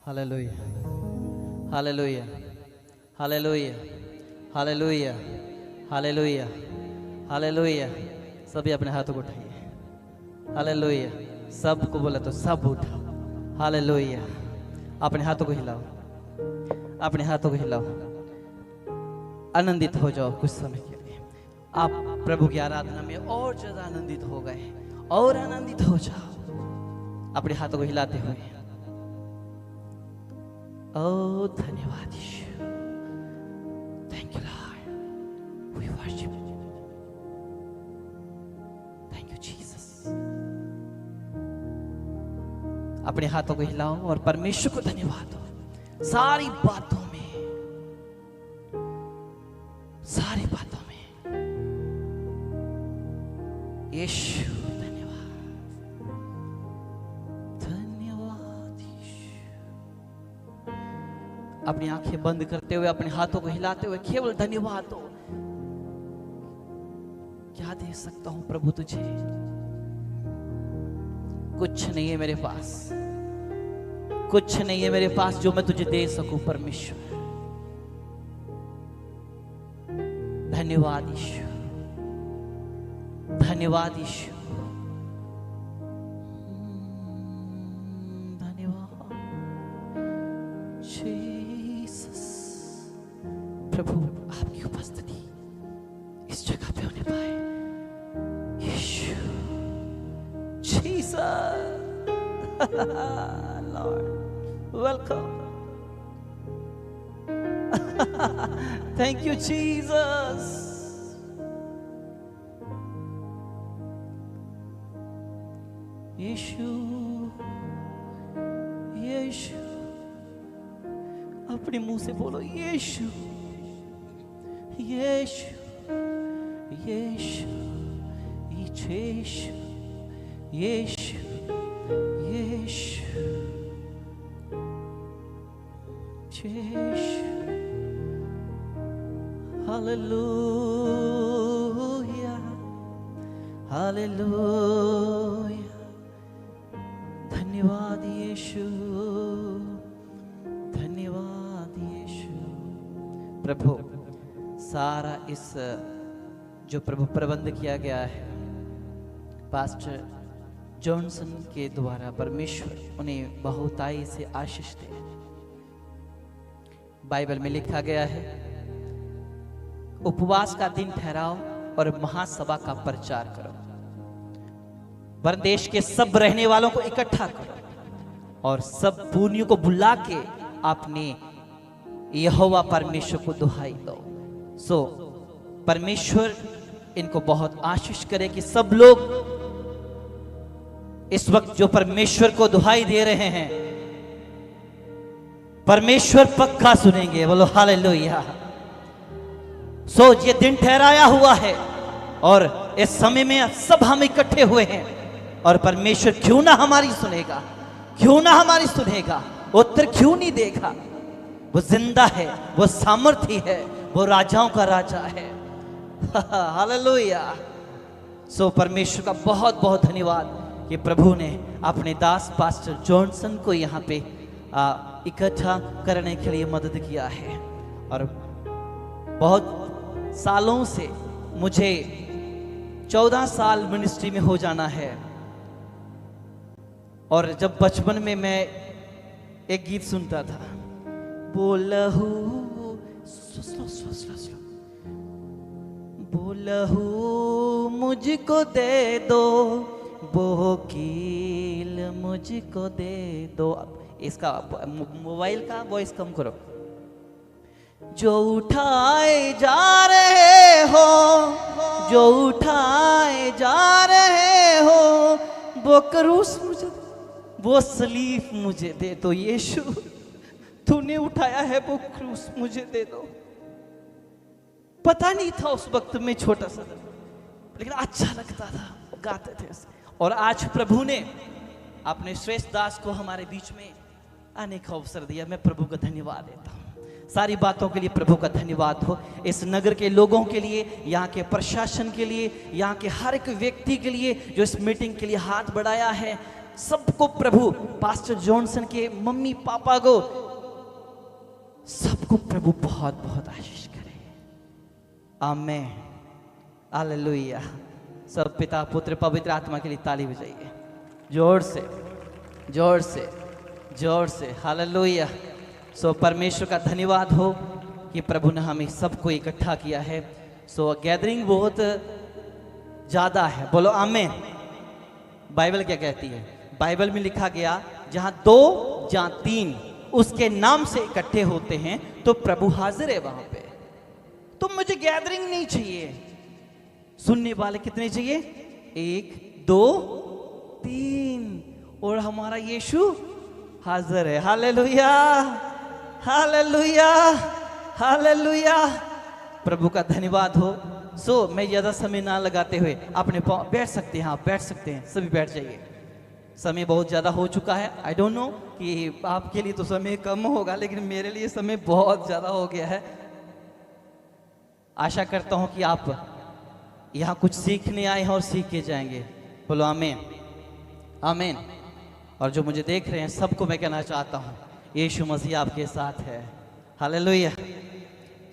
Hallelujah, hallelujah, hallelujah, hallelujah, hallelujah, hallelujah. सभी अपने हाथों को उठाइए। हालेलुया। सबको बोला तो सब उठाओ। हालेलुया। अपने हाथों को हिलाओ, अपने हाथों को हिलाओ। आनंदित हो जाओ कुछ समय के लिए। आप प्रभु की आराधना में और ज्यादा आनंदित हो गए, और आनंदित हो जाओ अपने हाथों को हिलाते हुए। ओ धन्यवाद Yeshu, thank you lord, we worship you, thank you Jesus. अपने हाथों को हिलाओ और परमेश्वर को धन्यवाद दो सारी बातों में, सारी बातों में। यीशु अपनी आंखें बंद करते हुए, अपने हाथों को हिलाते हुए केवल धन्यवाद दो। क्या दे सकता हूं प्रभु तुझे? कुछ नहीं है मेरे पास, कुछ नहीं है मेरे पास जो मैं तुझे दे सकूं परमेश्वर। धन्यवाद यीशु, धन्यवाद यीशु, धन्यवाद प्रभु। आपकी उपस्थिति इस जगह पे होने पाए। Yeshu, Jesus, lord welcome. Thank you Jesus. Yeshu, Yeshu, अपने मुंह से बोलो यीशु, यीशु, यीशु, यीशु, यीशु, यीशु, यीशु। Hallelujah, hallelujah. धन्यवाद यीशु, धन्यवाद यीशु। प्रभु, सारा इस जो प्रभु प्रबंध किया गया है पास्टर जॉनसन के द्वारा, परमेश्वर उन्हें बहुताई से आशीष दे। बाइबल में लिखा गया है, उपवास का दिन ठहराओ और महासभा का प्रचार करो, परदेश के सब रहने वालों को इकट्ठा करो और सब पुण्यों को बुला के अपने यहोवा परमेश्वर को दुहाई दो। सो परमेश्वर इनको बहुत आशीष करे कि सब लोग इस वक्त जो परमेश्वर को दुहाई दे रहे हैं, परमेश्वर पक्का सुनेंगे। बोलो हालेलुया। सो ये दिन ठहराया हुआ है और इस समय में सब हम इकट्ठे हुए हैं और परमेश्वर क्यों ना हमारी सुनेगा, क्यों ना हमारी सुनेगा, उत्तर क्यों नहीं देगा। वो जिंदा है, वो सामर्थी है, वो राजाओं का राजा है। हालेलुया। सो परमेश्वर का बहुत बहुत धन्यवाद कि प्रभु ने अपने दास पास्टर जॉनसन को यहाँ पे इकट्ठा करने के लिए मदद किया है। और बहुत सालों से, मुझे 14 साल मिनिस्ट्री में हो जाना है, और जब बचपन में मैं एक गीत सुनता था, बोलहू बोलहू मुझको दे दो, वकील मुझको दे दो। इसका मोबाइल का वॉइस कम करो। जो उठाए जा रहे हो, जो उठाए जा रहे हो, वो क्रूस मुझे, वो सलीफ मुझे दे दो। यीशु, तूने उठाया है वो क्रूस मुझे दे दो। पता नहीं था उस वक्त में छोटा सा, लेकिन अच्छा लगता था, गाते थे। और आज प्रभु ने अपने श्रेष्ठ दास को हमारे बीच में आने का अवसर दिया। मैं प्रभु का धन्यवाद देता हूँ। सारी बातों के लिए प्रभु का धन्यवाद हो। इस नगर के लोगों के लिए, यहाँ के प्रशासन के लिए, यहाँ के हर एक व्यक्ति के लिए जो इस मीटिंग के लिए हाथ बढ़ाया है, सबको प्रभु, पास्टर जॉनसन के मम्मी पापा को, सबको प्रभु बहुत बहुत आशीष करे। आमीन, हालेलुया। सब पिता पुत्र पवित्र आत्मा के लिए ताली बजाइए, जोर से जोर से जोर से, हालेलुया। सो परमेश्वर का धन्यवाद हो कि प्रभु ने हमें सबको इकट्ठा किया है। सो गैदरिंग बहुत ज़्यादा है, बोलो आमीन। बाइबल क्या कहती है? बाइबल में लिखा गया, जहाँ 2 जहाँ 3 उसके नाम से इकट्ठे होते हैं तो प्रभु हाजिर है वहां पे। तो मुझे गैदरिंग नहीं चाहिए, सुनने वाले कितने चाहिए? 1 2 3, और हमारा यीशु हाजिर है। Hallelujah, hallelujah, hallelujah. प्रभु का धन्यवाद हो। सो मैं ज़्यादा समय ना लगाते हुए अपने बैठ सकते हैं, आप बैठ सकते हैं, सभी बैठ जाइए। समय बहुत ज़्यादा हो चुका है। आई डोंट नो कि आपके लिए तो समय कम होगा, लेकिन मेरे लिए समय बहुत ज़्यादा हो गया है। आशा करता हूँ कि आप यहाँ कुछ सीखने आए हैं और सीख के जाएंगे। बोलो आमीन, आमीन। और जो मुझे देख रहे हैं सबको मैं कहना चाहता हूँ, यीशु मसीह आपके साथ है। हालेलुया।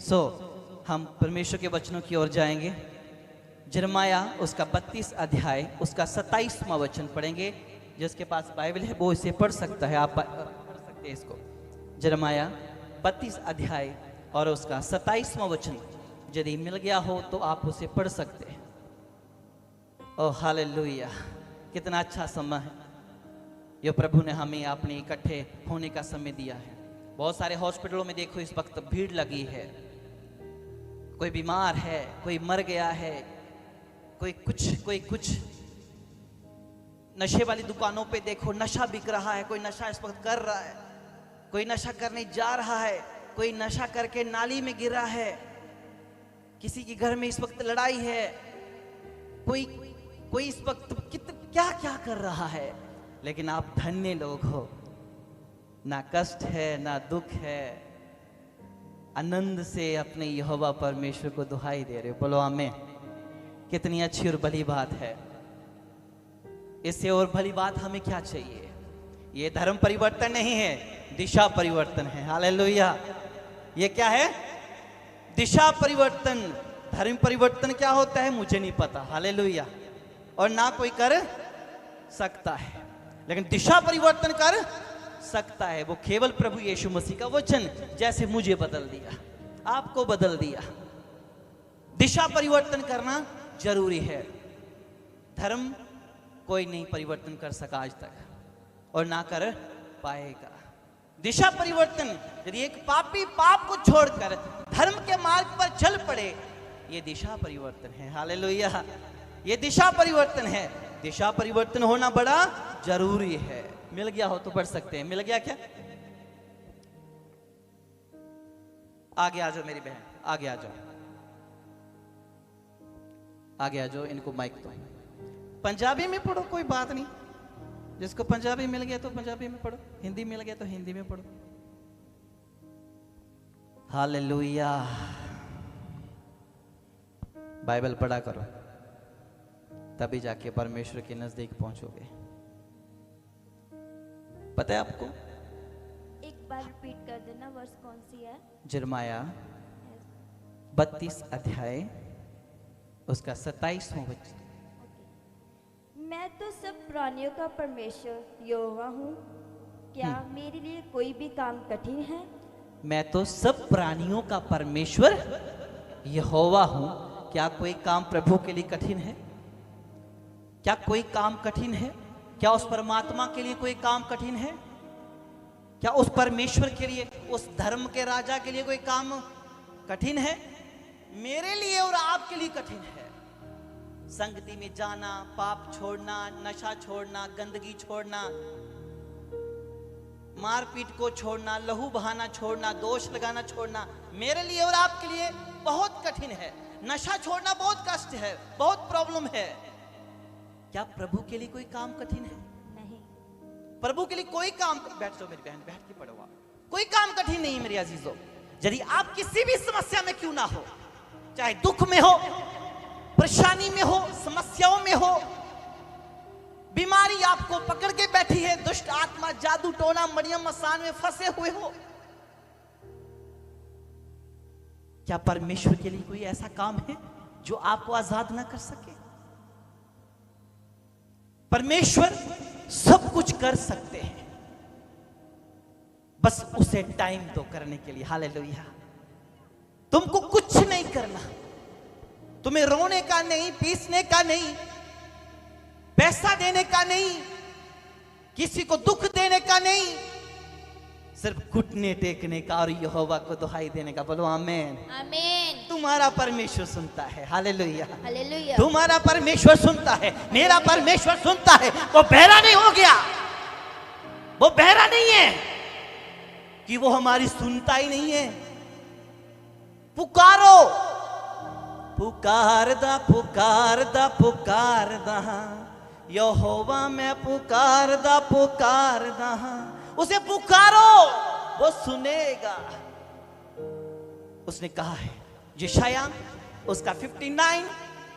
सो हम परमेश्वर के वचनों की ओर जाएंगे। यिर्मयाह उसका 32 अध्याय उसका 27वां वचन पढ़ेंगे। जिसके पास बाइबल है वो इसे पढ़ सकता है, आप पढ़ सकते हैं इसको। यिर्मयाह 32 अध्याय और उसका 27वां वचन यदि मिल गया हो तो आप उसे पढ़ सकते हैं। ओह हालेलुया, कितना अच्छा समय है ये प्रभु ने हमें अपने इकट्ठे होने का समय दिया है। बहुत सारे हॉस्पिटलों में देखो इस वक्त भीड़ लगी है, कोई बीमार है, कोई मर गया है, कोई कुछ। नशे वाली दुकानों पे देखो नशा बिक रहा है, कोई नशा इस वक्त कर रहा है, कोई नशा करने जा रहा है, कोई नशा करके नाली में गिरा है, किसी के घर में इस वक्त लड़ाई है, कोई इस वक्त क्या क्या कर रहा है। लेकिन आप धन्य लोग हो, ना कष्ट है ना दुख है, आनंद से अपने यहोवा परमेश्वर को दुहाई दे रहे हो। बोलो आमीन। कितनी अच्छी और भली बात है। इससे और भली बात हमें क्या चाहिए? ये धर्म परिवर्तन नहीं है, दिशा परिवर्तन है। हालेलुया। ये क्या है? दिशा परिवर्तन। धर्म परिवर्तन क्या होता है मुझे नहीं पता, हालेलुया, और ना कोई कर सकता है, लेकिन दिशा परिवर्तन कर सकता है वो केवल प्रभु यीशु मसीह का वचन। जैसे मुझे बदल दिया, आपको बदल दिया। दिशा परिवर्तन करना जरूरी है। धर्म कोई नहीं परिवर्तन कर सका आज तक और ना कर पाएगा। दिशा परिवर्तन, यदि एक पापी पाप को छोड़कर धर्म के मार्ग पर चल पड़े, ये दिशा परिवर्तन है। हालेलुया, ये दिशा परिवर्तन है। दिशा परिवर्तन होना बड़ा जरूरी है। मिल गया हो तो पढ़ सकते हैं। मिल गया क्या? आगे आ जाओ मेरी बहन, आगे आ जाओ, आगे आ जाओ। इनको माइक दो। पंजाबी में पढ़ो, कोई बात नहीं। जिसको पंजाबी मिल गया तो पंजाबी में पढ़ो, हिंदी मिल गया तो हिंदी में पढ़ो। हालेलुया। बाइबल पढ़ा करो, तभी जाके परमेश्वर के नजदीक पहुंचोगे। पता है आपको? एक बार रिपीट कर देना, वर्स कौन सी है? यिर्मयाह 32 अध्याय उसका 27वां वचन। मैं तो सब प्राणियों का परमेश्वर यहोवा हूँ, क्या मेरे लिए कोई भी काम कठिन है? मैं तो सब प्राणियों का परमेश्वर यहोवा हूँ, क्या कोई काम प्रभु के लिए कठिन है? क्या कोई काम कठिन है? क्या उस परमात्मा के लिए कोई काम कठिन है? क्या उस परमेश्वर के लिए, उस धर्म के राजा के लिए कोई काम कठिन है? मेरे लिए और आपके लिए कठिन है। संगति में जाना, पाप छोड़ना, नशा छोड़ना, गंदगी छोड़ना, मारपीट को छोड़ना, लहू बहाना छोड़ना, दोष लगाना छोड़ना, मेरे लिए और आपके लिए बहुत कठिन है। नशा छोड़ना बहुत कष्ट है, बहुत प्रॉब्लम है। क्या प्रभु के लिए कोई काम कठिन है? नहीं। प्रभु के लिए कोई काम, बैठ जाओ मेरी बहन, बैठ के पढ़ो आप। कोई काम कठिन नहीं है मेरे अजीजों। यदि आप किसी भी समस्या में क्यों ना हो, चाहे दुख में हो, परेशानी में हो, समस्याओं में हो, बीमारी आपको पकड़ के बैठी है, दुष्ट आत्मा, जादू टोना, मरियम मसान में फंसे हुए हो, क्या परमेश्वर के लिए कोई ऐसा काम है जो आपको आजाद ना कर सके? परमेश्वर सब कुछ कर सकते हैं, बस उसे टाइम दो करने के लिए। हालेलुया। तुमको कुछ नहीं करना, तुम्हें रोने का नहीं, पीसने का नहीं, पैसा देने का नहीं, किसी को दुख देने का नहीं, सिर्फ घुटने टेकने का और यहोवा को दुहाई देने का। बोलो आमीन। आमीन। तुम्हारा परमेश्वर सुनता है। हालेलुया। हालेलुया। तुम्हारा परमेश्वर सुनता है, मेरा परमेश्वर सुनता है। वो बहरा नहीं हो गया, वो बहरा नहीं है कि वो हमारी सुनता ही नहीं है। पुकारो, पुकारदा पुकारदा पुकारदा, यहोवा मैं पुकारदा पुकारदा, उसे पुकारो, वो सुनेगा। उसने कहा है, यशायाह उसका 59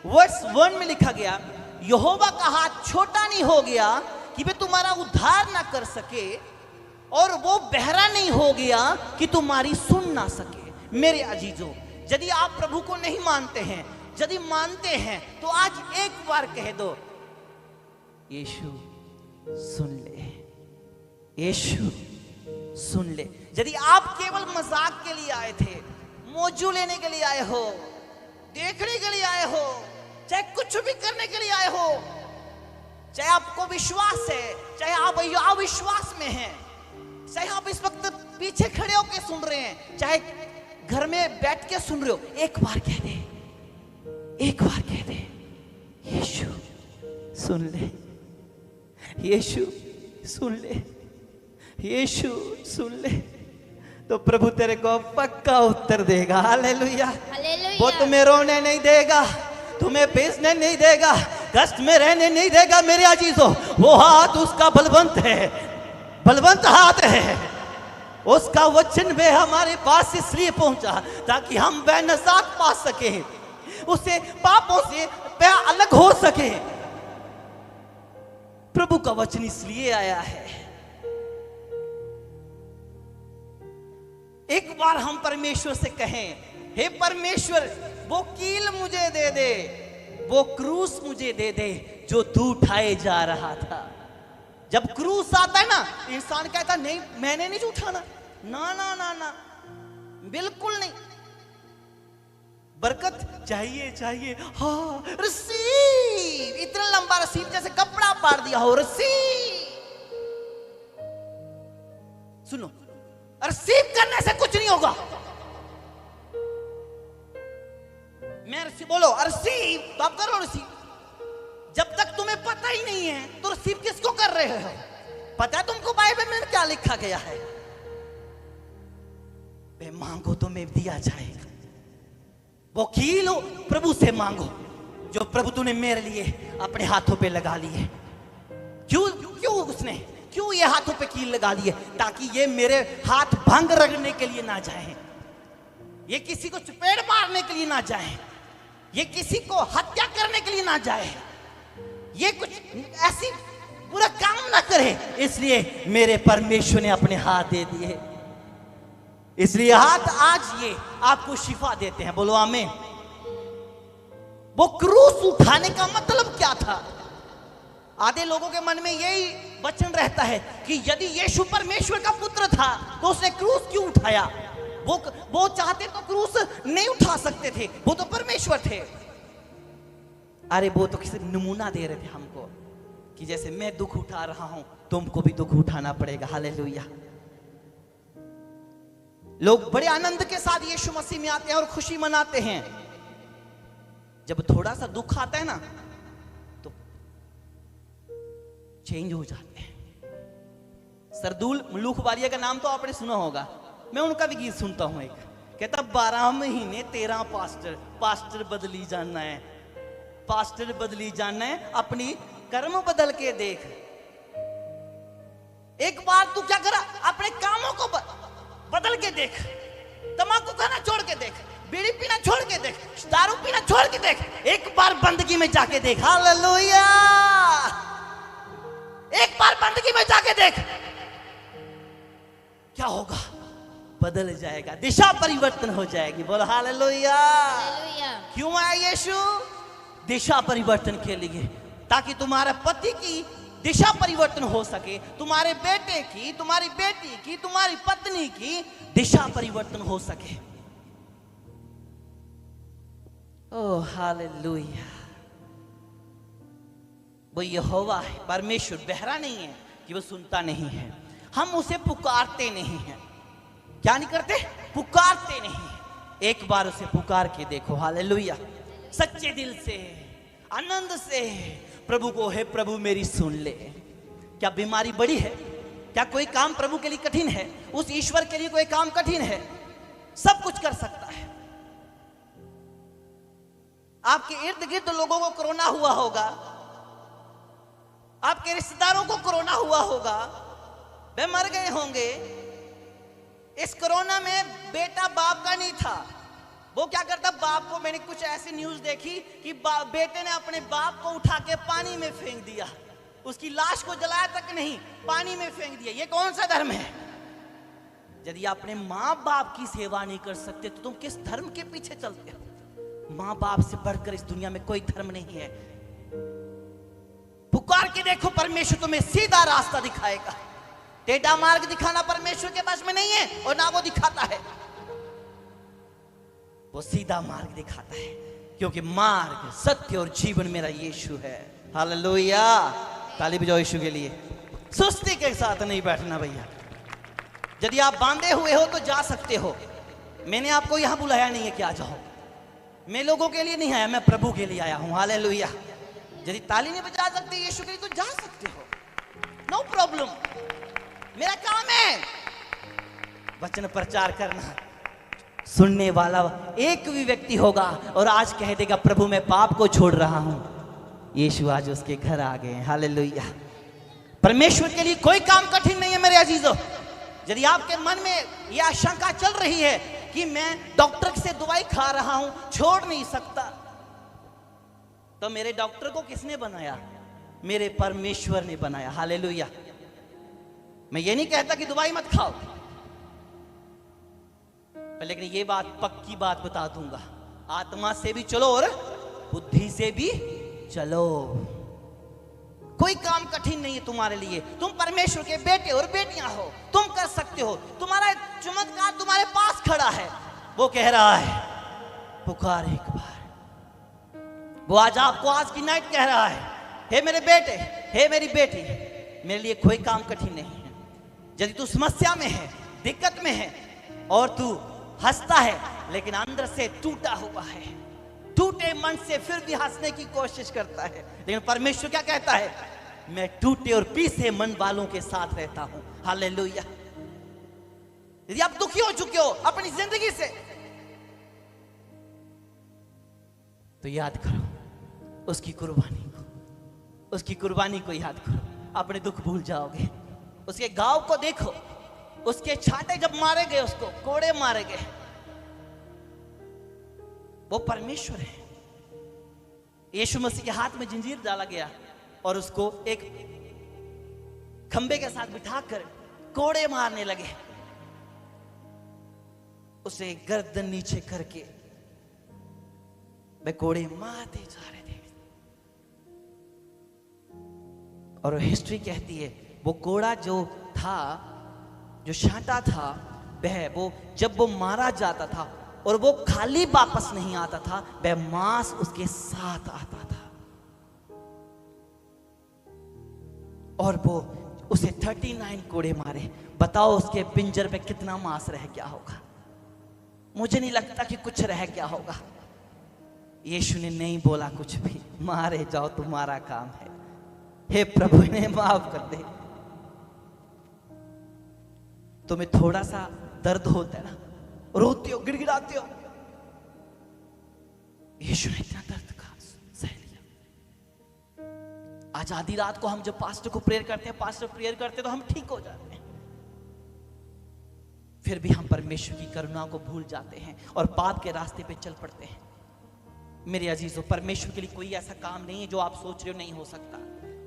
वर्स 1 में लिखा गया, यहोवा का हाथ छोटा नहीं हो गया कि वे तुम्हारा उद्धार ना कर सके, और वो बहरा नहीं हो गया कि तुम्हारी सुन ना सके। मेरे अजीजों, यदि आप प्रभु को नहीं मानते हैं, यदि मानते हैं तो आज एक बार कह दो, यीशु सुन ले, यीशु सुन ले। यदि आप केवल मजाक के लिए आए थे, मौजू लेने के लिए आए हो, देखने के लिए आए हो, चाहे कुछ भी करने के लिए आए हो, चाहे आपको विश्वास है, चाहे आप अविश्वास में हैं, चाहे आप इस वक्त पीछे खड़े होकर सुन रहे हैं, चाहे घर में बैठ के सुन रहे हो, एक बार कह दे, एक बार कह दे, यीशु सुन ले, यीशु सुन ले, यीशु सुन ले, तो प्रभु तेरे को पक्का उत्तर देगा। हालेलुया। हालेलुया। वो तुम्हें रोने नहीं देगा, तुम्हें पीसने नहीं देगा, कष्ट में रहने नहीं देगा। मेरे अजीजों, वो हाथ उसका बलवंत है, बलवंत हाथ है। उसका वचन भी हमारे पास इसलिए पहुंचा ताकि हम बेनजात पा सके, उसे पापों से अलग हो सके। प्रभु का वचन इसलिए आया है। एक बार हम परमेश्वर से कहें, हे परमेश्वर, वो कील मुझे दे दे, वो क्रूस मुझे दे दे जो तू उठाए जा रहा था। जब क्रूस आता है ना, इंसान कहता नहीं, मैंने नहीं उठाना, ना ना ना ना, बिल्कुल नहीं। बरकत चाहिए चाहिए, हाँ रिसीव, इतना लंबा रिसीव जैसे कपड़ा पार दिया हो, रिसीव। सुनो, रिसीव करने से कुछ नहीं होगा। मैं रिसीव बोलो, रिसीव तो आप करो रिसीव। जब तक तुम्हें पता ही नहीं है तो रिसीव किसको कर रहे हो? पता है तुमको बाइबल में क्या लिखा गया है? वे मांगो तो मैं दिया जाएगा। वकील हो, प्रभु से मांगो जो प्रभु तूने मेरे लिए अपने हाथों पे लगा लिए। क्यों क्यों उसने क्यों ये हाथों पे कील लगा लिए? ताकि ये मेरे हाथ भंग रगड़ने के लिए ना जाए, ये किसी को चपेट मारने के लिए ना जाए, ये किसी को हत्या करने के लिए ना जाए, ये कुछ ऐसी बुरा काम ना करे। इसलिए मेरे परमेश्वर ने अपने हाथ दे दिए। इसलिए हाथ आज ये आपको शिफा देते हैं। बोलो आमीन। वो क्रूस उठाने का मतलब क्या था? आधे लोगों के मन में यही वचन रहता है कि यदि यीशु परमेश्वर का पुत्र था तो उसने क्रूस क्यों उठाया? वो चाहते तो क्रूस नहीं उठा सकते थे, वो तो परमेश्वर थे। अरे वो तो किसी नमूना दे रहे थे हमको कि जैसे मैं दुख उठा रहा हूं, तुमको भी दुख उठाना पड़ेगा। हालेलुया। लोग बड़े आनंद के साथ यीशु मसीह में आते हैं और खुशी मनाते हैं। जब थोड़ा सा दुख आता है ना तो चेंज हो जाते हैं। सरदूल मलूक वालिया का नाम तो आपने सुना होगा, मैं उनका भी गीत सुनता हूं। एक कहता 12 महीने 13 पास्टर बदली जाना है, पास्टर बदली जाना है, अपनी कर्म बदल के देख। एक बार तू क्या करा, अपने कामों को बदल के देख। तंबाकू खाना छोड़ के देख, बीड़ी पीना छोड़ के देख, दारू पीना छोड़ के देख, एक बार बंदगी में जाके देख। हालेलुया। एक बार बंदगी में जाके देख, क्या होगा? बदल जाएगा, दिशा परिवर्तन हो जाएगी। बोलो हालेलुया। हालेलुया। क्यों आया यीशु? दिशा परिवर्तन के लिए, ताकि तुम्हारे पति की दिशा परिवर्तन हो सके, तुम्हारे बेटे की, तुम्हारी बेटी की, तुम्हारी पत्नी की दिशा परिवर्तन हो सके। Oh hallelujah. वो यहोवा है, परमेश्वर बहरा नहीं है कि वो सुनता नहीं है। हम उसे पुकारते नहीं हैं। क्या नहीं करते? पुकारते नहीं। एक बार उसे पुकार के देखो, हालेलुया, सच्चे दिल से, आनंद से प्रभु को, हे प्रभु मेरी सुन ले। क्या बीमारी बड़ी है? क्या कोई काम प्रभु के लिए कठिन है? उस ईश्वर के लिए कोई काम कठिन है? सब कुछ कर सकता है। आपके इर्द गिर्द लोगों को कोरोना हुआ होगा, आपके रिश्तेदारों को कोरोना हुआ होगा, वे मर गए होंगे। इस कोरोना में बेटा बाप का नहीं था। वो क्या करता? बाप को, मैंने कुछ ऐसी न्यूज देखी कि बेटे ने अपने बाप को उठा के पानी में फेंक दिया, उसकी लाश को जलाया तक नहीं, पानी में फेंक दिया। ये कौन सा धर्म है? यदि अपने माँ बाप की सेवा नहीं कर सकते तो तुम किस धर्म के पीछे चलते हो? माँ बाप से बढ़कर इस दुनिया में कोई धर्म नहीं है। पुकार के देखो, परमेश्वर तुम्हें सीधा रास्ता दिखाएगा। टेढ़ा मार्ग दिखाना परमेश्वर के पास में नहीं है, और ना वो दिखाता है। वो सीधा मार्ग दिखाता है, क्योंकि मार्ग, सत्य और जीवन मेरा यीशु है। हालेलुया। ताली बजाओ यीशु के लिए। सुस्ती के साथ नहीं बैठना भैया। यदि आप बांधे हुए हो तो जा सकते हो। मैंने आपको यहां बुलाया नहीं है कि आ जाओ। मैं लोगों के लिए नहीं आया, मैं प्रभु के लिए आया हूं। हालेलुया। यदि ताली नहीं बजा सकते यीशु के लिए तो जा सकते हो, नो प्रॉब्लम। मेरा काम है वचन प्रचार करना। सुनने वाला एक भी व्यक्ति होगा और आज कह देगा प्रभु मैं पाप को छोड़ रहा हूं, यीशु आज उसके घर आ गए। हालेलुया। परमेश्वर के लिए कोई काम कठिन नहीं है मेरे अजीजों। यदि आपके मन में यह आशंका चल रही है कि मैं डॉक्टर से दवाई खा रहा हूं, छोड़ नहीं सकता, तो मेरे डॉक्टर को किसने बनाया? मेरे परमेश्वर ने बनाया। हालेलुया। मैं ये नहीं कहता कि दवाई मत खाओ, लेकिन ये बात, पक्की बात बता दूंगा, आत्मा से भी चलो और बुद्धि से भी चलो। कोई काम कठिन नहीं है तुम्हारे लिए। तुम परमेश्वर के बेटे और बेटियां हो, तुम कर सकते हो। तुम्हारा चमत्कार तुम्हारे पास खड़ा है। वो कह रहा है पुकार एक बार। वो आज आपको, आज की नाइट कह रहा है, हे मेरे बेटे, हे मेरी बेटी, मेरे लिए कोई काम कठिन नहीं है। यदि तू समस्या में है, दिक्कत में है, और तू हंसता है लेकिन अंदर से टूटा हुआ है, टूटे मन से फिर भी हंसने की कोशिश करता है, लेकिन परमेश्वर क्या कहता है? मैं टूटे और पीसे मन वालों के साथ रहता हूं। हालेलुया। यदि आप दुखी हो चुके हो अपनी जिंदगी से, तो याद करो उसकी कुर्बानी को, उसकी कुर्बानी को याद करो। अपने दुख भूल जाओगे। उसके गांव को देखो, उसके छाटे जब मारे गए, उसको कोड़े मारे गए, वो परमेश्वर है। यीशु मसीह के हाथ में जंजीर डाला गया और उसको एक खंबे के साथ बिठाकर कोड़े मारने लगे। उसे गर्दन नीचे करके वे कोड़े मारते जा रहे थे। और हिस्ट्री कहती है वो कोड़ा जो था, जो छांटा था, वो जब वो मारा जाता था और वो खाली वापस नहीं आता था, वह मांस उसके साथ आता था। और वो उसे 39 कोड़े मारे। बताओ उसके पिंजर पे कितना मांस रह गया होगा? मुझे नहीं लगता कि कुछ रह गया होगा। यीशु ने नहीं बोला कुछ भी, मारे जाओ तुम्हारा काम है। हे प्रभु इन्हें माफ कर दे। तुम्हें थोड़ा सा दर्द होता है ना, रोते हो, गिड़गिड़ाते हो, यीशु ने इतना दर्द का सह लिया। आज आधी रात को हम जब पास्टर को प्रेयर करते हैं, पास्टर प्रेयर करते हैं, तो हम ठीक हो जाते हैं। फिर भी हम परमेश्वर की करुणा को भूल जाते हैं और पाप के रास्ते पे चल पड़ते हैं। मेरे अजीजों, परमेश्वर के लिए कोई ऐसा काम नहीं है जो आप सोच रहे हो नहीं हो सकता।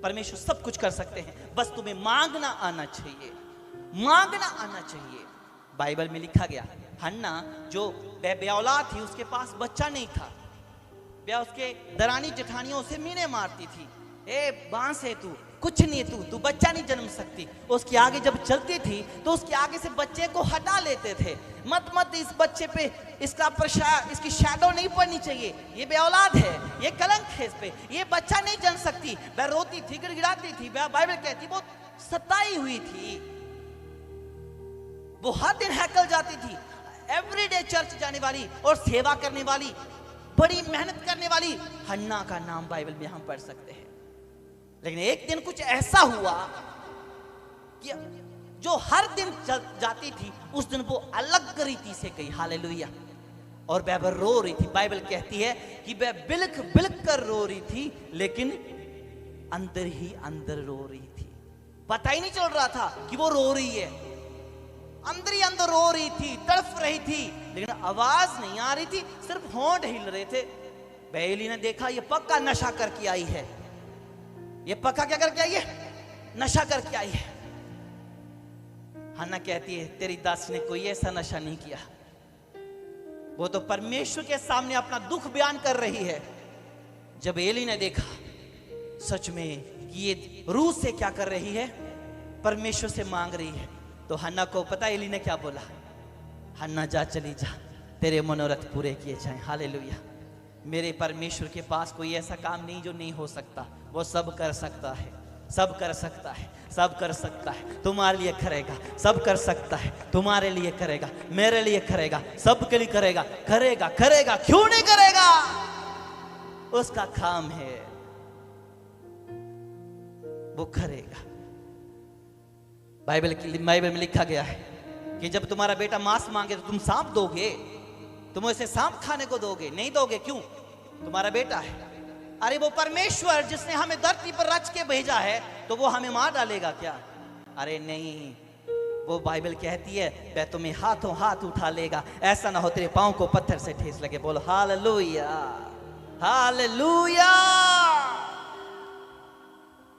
परमेश्वर सब कुछ कर सकते हैं, बस तुम्हें मांगना आना चाहिए, मांगना आना चाहिए। बाइबल में लिखा गया, हन्ना जो बेऔलाद थी, उसके पास बच्चा नहीं था, वह उसके दरानी जेठानियों से मीने मारती थी, ए बांस है तू, कुछ नहीं तू बच्चा नहीं जन्म सकती। उसके आगे जब चलती थी तो उसके आगे से बच्चे को हटा लेते थे, मत इस बच्चे पे इसकी शैडो नहीं पड़नी चाहिए, ये बेऔलाद है, ये कलंक है इस पे, ये बच्चा नहीं जन्म सकती। वह रोती थी, गिड़गिड़ाती थी, वह बाइबल कहती वो सताई हुई थी। वो हर दिन हैकल जाती थी, एवरीडे चर्च जाने वाली और सेवा करने वाली, बड़ी मेहनत करने वाली हन्ना का नाम बाइबल में हम पढ़ सकते हैं। लेकिन एक दिन कुछ ऐसा हुआ कि जो हर दिन जाती थी, उस दिन वो अलग रीति से गई। हालेलुया। और वह रो रही थी। बाइबल कहती है कि वह बिलख बिलख कर रो रही थी, लेकिन अंदर ही अंदर रो रही थी। पता ही नहीं चल रहा था कि वो रो रही है, अंदर ही अंदर रो रही थी, तड़फ रही थी, लेकिन आवाज नहीं आ रही थी, सिर्फ होंठ हिल रहे थे। बेली ने देखा ये पक्का नशा करके आई है, ये पक्का क्या करके आई है, नशा करके आई है। हन्ना कहती है तेरी दासी ने कोई ऐसा नशा नहीं किया, वो तो परमेश्वर के सामने अपना दुख बयान कर रही है। जब एली ने देखा सच में ये रूह से क्या कर रही है, परमेश्वर से मांग रही है, तो हन्ना को पता एली ने क्या बोला, हन्ना जा, चली जा, तेरे मनोरथ पूरे किए जाएं। हालेलुया। मेरे परमेश्वर के पास कोई ऐसा काम नहीं जो नहीं हो सकता, वो सब कर सकता है, सब कर सकता है, सब कर सकता है, तुम्हारे लिए करेगा, सब कर सकता है, तुम्हारे लिए करेगा, मेरे लिए करेगा, सबके लिए करेगा, करेगा करेगा, क्यों नहीं करेगा, उसका काम है, वो करेगा। बाइबल में लिखा गया है कि जब तुम्हारा बेटा मांस मांगे तो तुम सांप दोगे, तुम उसे सांप खाने को दोगे? नहीं दोगे। क्यों? तुम्हारा बेटा है। अरे वो परमेश्वर जिसने हमें धरती पर रच के भेजा है, तो वो हमें मार डालेगा क्या? अरे नहीं, वो बाइबल कहती है वह तुम्हें हाथों हाथ उठा लेगा, ऐसा ना हो तेरे पांव को पत्थर से ठेस लगे। बोलो हालेलुया, हालेलुया।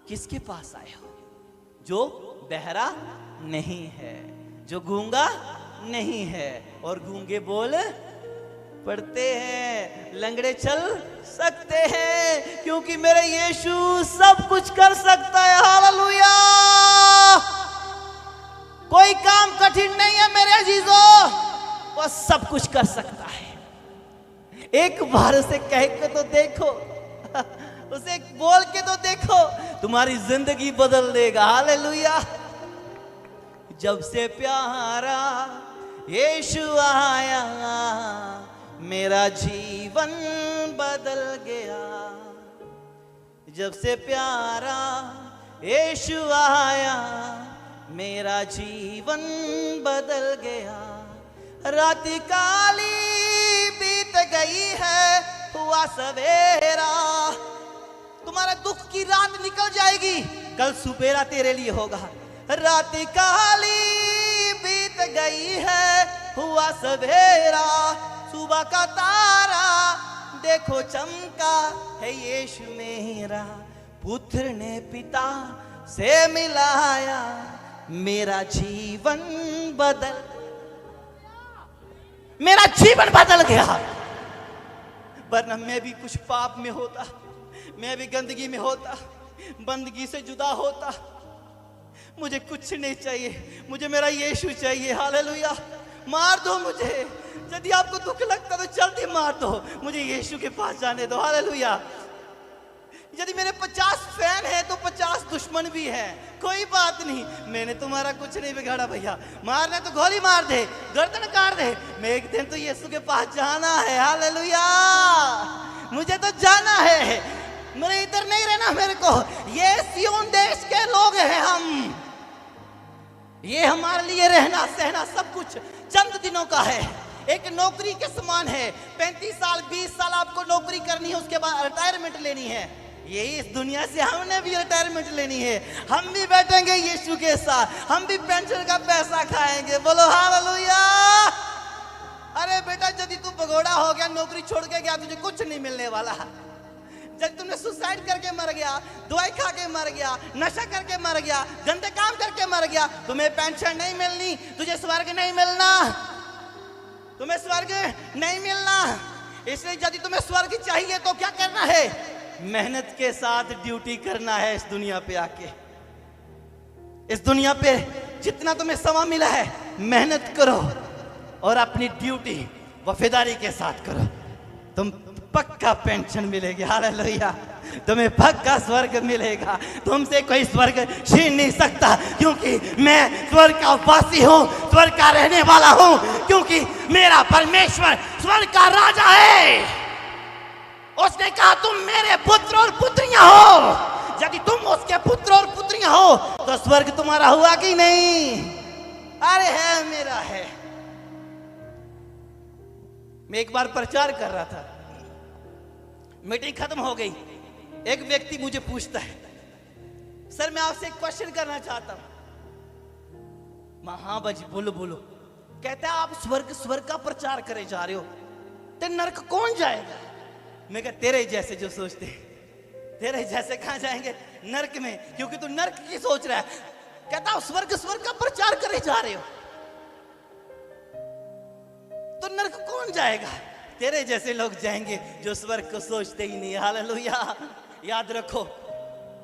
किसके पास आए हो? जो बहरा नहीं है, जो गूंगा नहीं है, और गूंगे बोल पढ़ते हैं, लंगड़े चल सकते हैं, क्योंकि मेरे यीशु सब कुछ कर सकता है। हालेलुया। कोई काम कठिन नहीं है मेरे अजीजों, वो सब कुछ कर सकता है। एक बार उसे कह के तो देखो, उसे बोल के तो देखो, तुम्हारी जिंदगी बदल देगा। हालेलुया। जब से प्यारा यीशु आया, मेरा जीवन बदल गया। जब से प्यारा यीशु आया, मेरा जीवन बदल गया। रात काली बीत गई है, हुआ सवेरा। तुम्हारा दुख की रात निकल जाएगी, कल सुबेरा तेरे लिए होगा। रात काली बीत गई है, हुआ सवेरा। सुबह का तारा देखो चमका है, यीशु मेरा पुत्र ने पिता से मिलाया, मेरा जीवन बदल गया। वरना मैं भी कुछ पाप में होता, मैं भी गंदगी में होता, बंदगी से जुदा होता। मुझे कुछ नहीं चाहिए, मुझे मेरा यीशु चाहिए। हालेलुया। मार दो मुझे, यदि आपको दुख लगता तो जल्दी मार दो, मुझे यीशु के पास जाने दो। हालेलुया। यदि मेरे 50 फैन हैं तो 50 दुश्मन भी हैं, कोई बात नहीं, मैंने तुम्हारा कुछ नहीं बिगाड़ा भैया। मारना तो गोली मार दे, गर्दन काट दे, मैं एक दिन तो यीशु के पास जाना है। हालेलुया। मुझे तो जाना है, मेरे इधर नहीं रहना मेरे को। ये सियोन देश के लोग हैं हम, ये हमारे लिए रहना सहना सब कुछ चंद दिनों का है, एक नौकरी के समान है। 35 साल 20 साल आपको नौकरी करनी है, उसके बाद रिटायरमेंट लेनी है। यही इस दुनिया से हमने भी रिटायरमेंट लेनी है, हम भी बैठेंगे यीशु के साथ, हम भी पेंशन का पैसा खाएंगे। बोलो हालेलुया। अरे बेटा, यदि तू भगोड़ा हो गया, नौकरी छोड़ के गया, तुझे कुछ नहीं मिलने वाला। जब तुमने सुसाइड करके मर गया, दवाई खा के मर गया, नशा करके मर गया, गंदे काम करके मर गया, तुम्हें पेंशन नहीं मिलनी, तुझे स्वर्ग नहीं मिलना, तुम्हें स्वर्ग नहीं मिलना। इसलिए यदि तुम्हें स्वर्ग चाहिए तो क्या करना है? मेहनत के साथ ड्यूटी करना है इस दुनिया पे आके। इस दुनिया पे जितना तुम्हें समय मिला है मेहनत करो और अपनी ड्यूटी वफादारी के साथ करो, तुम पक्का पेंशन मिलेगी। हालेलुया, तुम्हें पक्का स्वर्ग मिलेगा। तुमसे कोई स्वर्ग छीन नहीं सकता, क्योंकि मैं स्वर्ग का वासी हूं, स्वर्ग का रहने वाला हूं, क्योंकि मेरा परमेश्वर स्वर्ग का राजा है। उसने कहा तुम मेरे पुत्र और पुत्रियां हो। यदि तुम उसके पुत्र और पुत्रियां हो तो स्वर्ग तुम्हारा हुआ कि नहीं? अरे है, मेरा है। मैं एक बार प्रचार कर रहा था, मीटिंग खत्म हो गई, एक व्यक्ति मुझे पूछता है, सर मैं आपसे एक क्वेश्चन करना चाहता हूं। हाँ बाजी, बोलो बोलो। कहता है आप स्वर्ग का प्रचार करे जा रहे हो, तो नरक कौन जाएगा? मैं कहा तेरे जैसे जो सोचते हैं, तेरे जैसे कहां जाएंगे नरक में, क्योंकि तू नरक की सोच रहा है। कहता स्वर्ग का प्रचार करे जा रहे हो तो नरक कौन जाएगा? तेरे जैसे लोग जाएंगे जो स्वर्ग को सोचते ही नहीं। हालेलुया। याद रखो,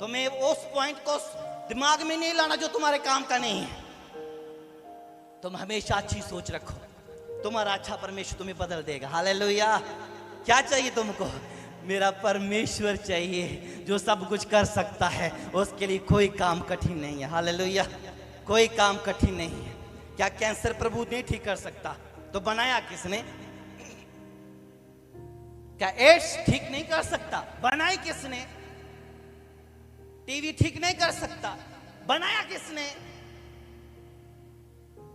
तुम्हें उस पॉइंट को दिमाग में नहीं लाना जो तुम्हारे काम का नहीं है। तुम हमेशा अच्छी सोच रखो, तुम्हारा अच्छा परमेश्वर तुम्हें बदल देगा। हालेलुया। क्या चाहिए तुमको? मेरा परमेश्वर चाहिए जो सब कुछ कर सकता है, उसके लिए कोई काम कठिन नहीं है। हालेलुया, कोई काम कठिन नहीं है। क्या कैंसर प्रभु नहीं ठीक कर सकता? तो बनाया किसने? क्या एड्स ठीक नहीं कर सकता? बनाई किसने? टीवी ठीक नहीं कर सकता? बनाया किसने?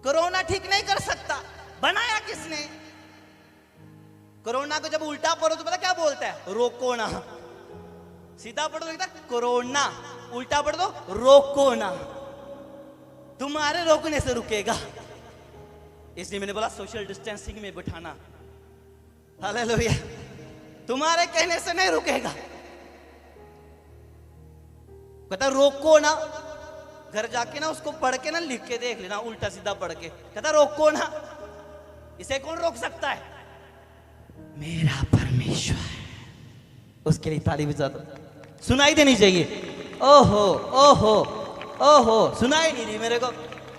कोरोना ठीक नहीं कर सकता? बनाया किसने? कोरोना को जब उल्टा पढ़ो तो पता क्या बोलता है? रोको ना। सीधा पढ़ो तो लिखता कोरोना, उल्टा पढ़ दो रोको ना। तुम्हारे रोकने से रुकेगा, इसलिए मैंने बोला सोशल डिस्टेंसिंग में बिठाना। हालेलुया। तुम्हारे कहने से नहीं रुकेगा। कहता रोको ना, घर जाके ना उसको पढ़ के ना लिख के देख लेना, उल्टा सीधा पढ़ के। कहता रोको ना, इसे कौन रोक सकता है? मेरा परमेश्वर। उसके लिए ताली बजा दो। सुनाई देनी चाहिए। ओहो ओहो ओहो, सुनाई नहीं दी मेरे को।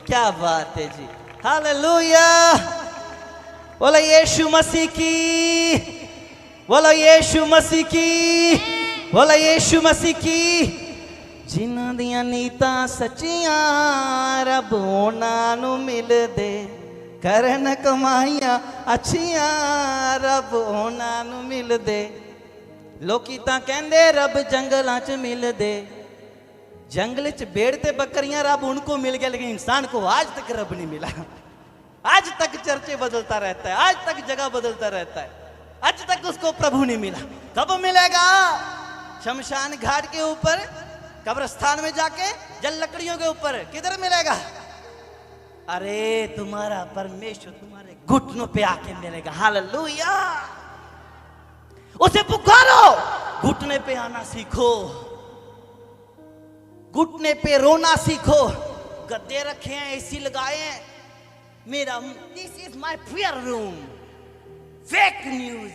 क्या बात है जी। हालेलुया। बोलो यीशु मसीह की, बोलो यीशु मसीह की, बोलो यीशु मसीह की। जिन्हां दियां नीतां सच्चियां रब उन्हां नूं मिल दे, करन कमाइयां अच्छियां रब उन्हां नूं मिल दे। लोकी तां कहंदे रब जंगलां च मिल दे, जंगल च भेड़ ते बकरियां रब उनको मिल गया, लेकिन इंसान को आज तक रब नहीं मिला। आज तक चर्चे बदलता रहता है, आज तक जगह बदलता रहता है, आज तक उसको प्रभु नहीं मिला। कब मिलेगा? शमशान घाट के ऊपर, कब्रिस्तान में जाके, जल लकड़ियों के ऊपर। किधर मिलेगा? अरे तुम्हारा परमेश्वर तुम्हारे घुटनों पे आके मिलेगा। हालेलुया। उसे पुकारो, घुटने पे आना सीखो, घुटने पे रोना सीखो। गद्दे रखे हैं, एसी लगाए हैं। मेरा this is my prayer room. Fake news.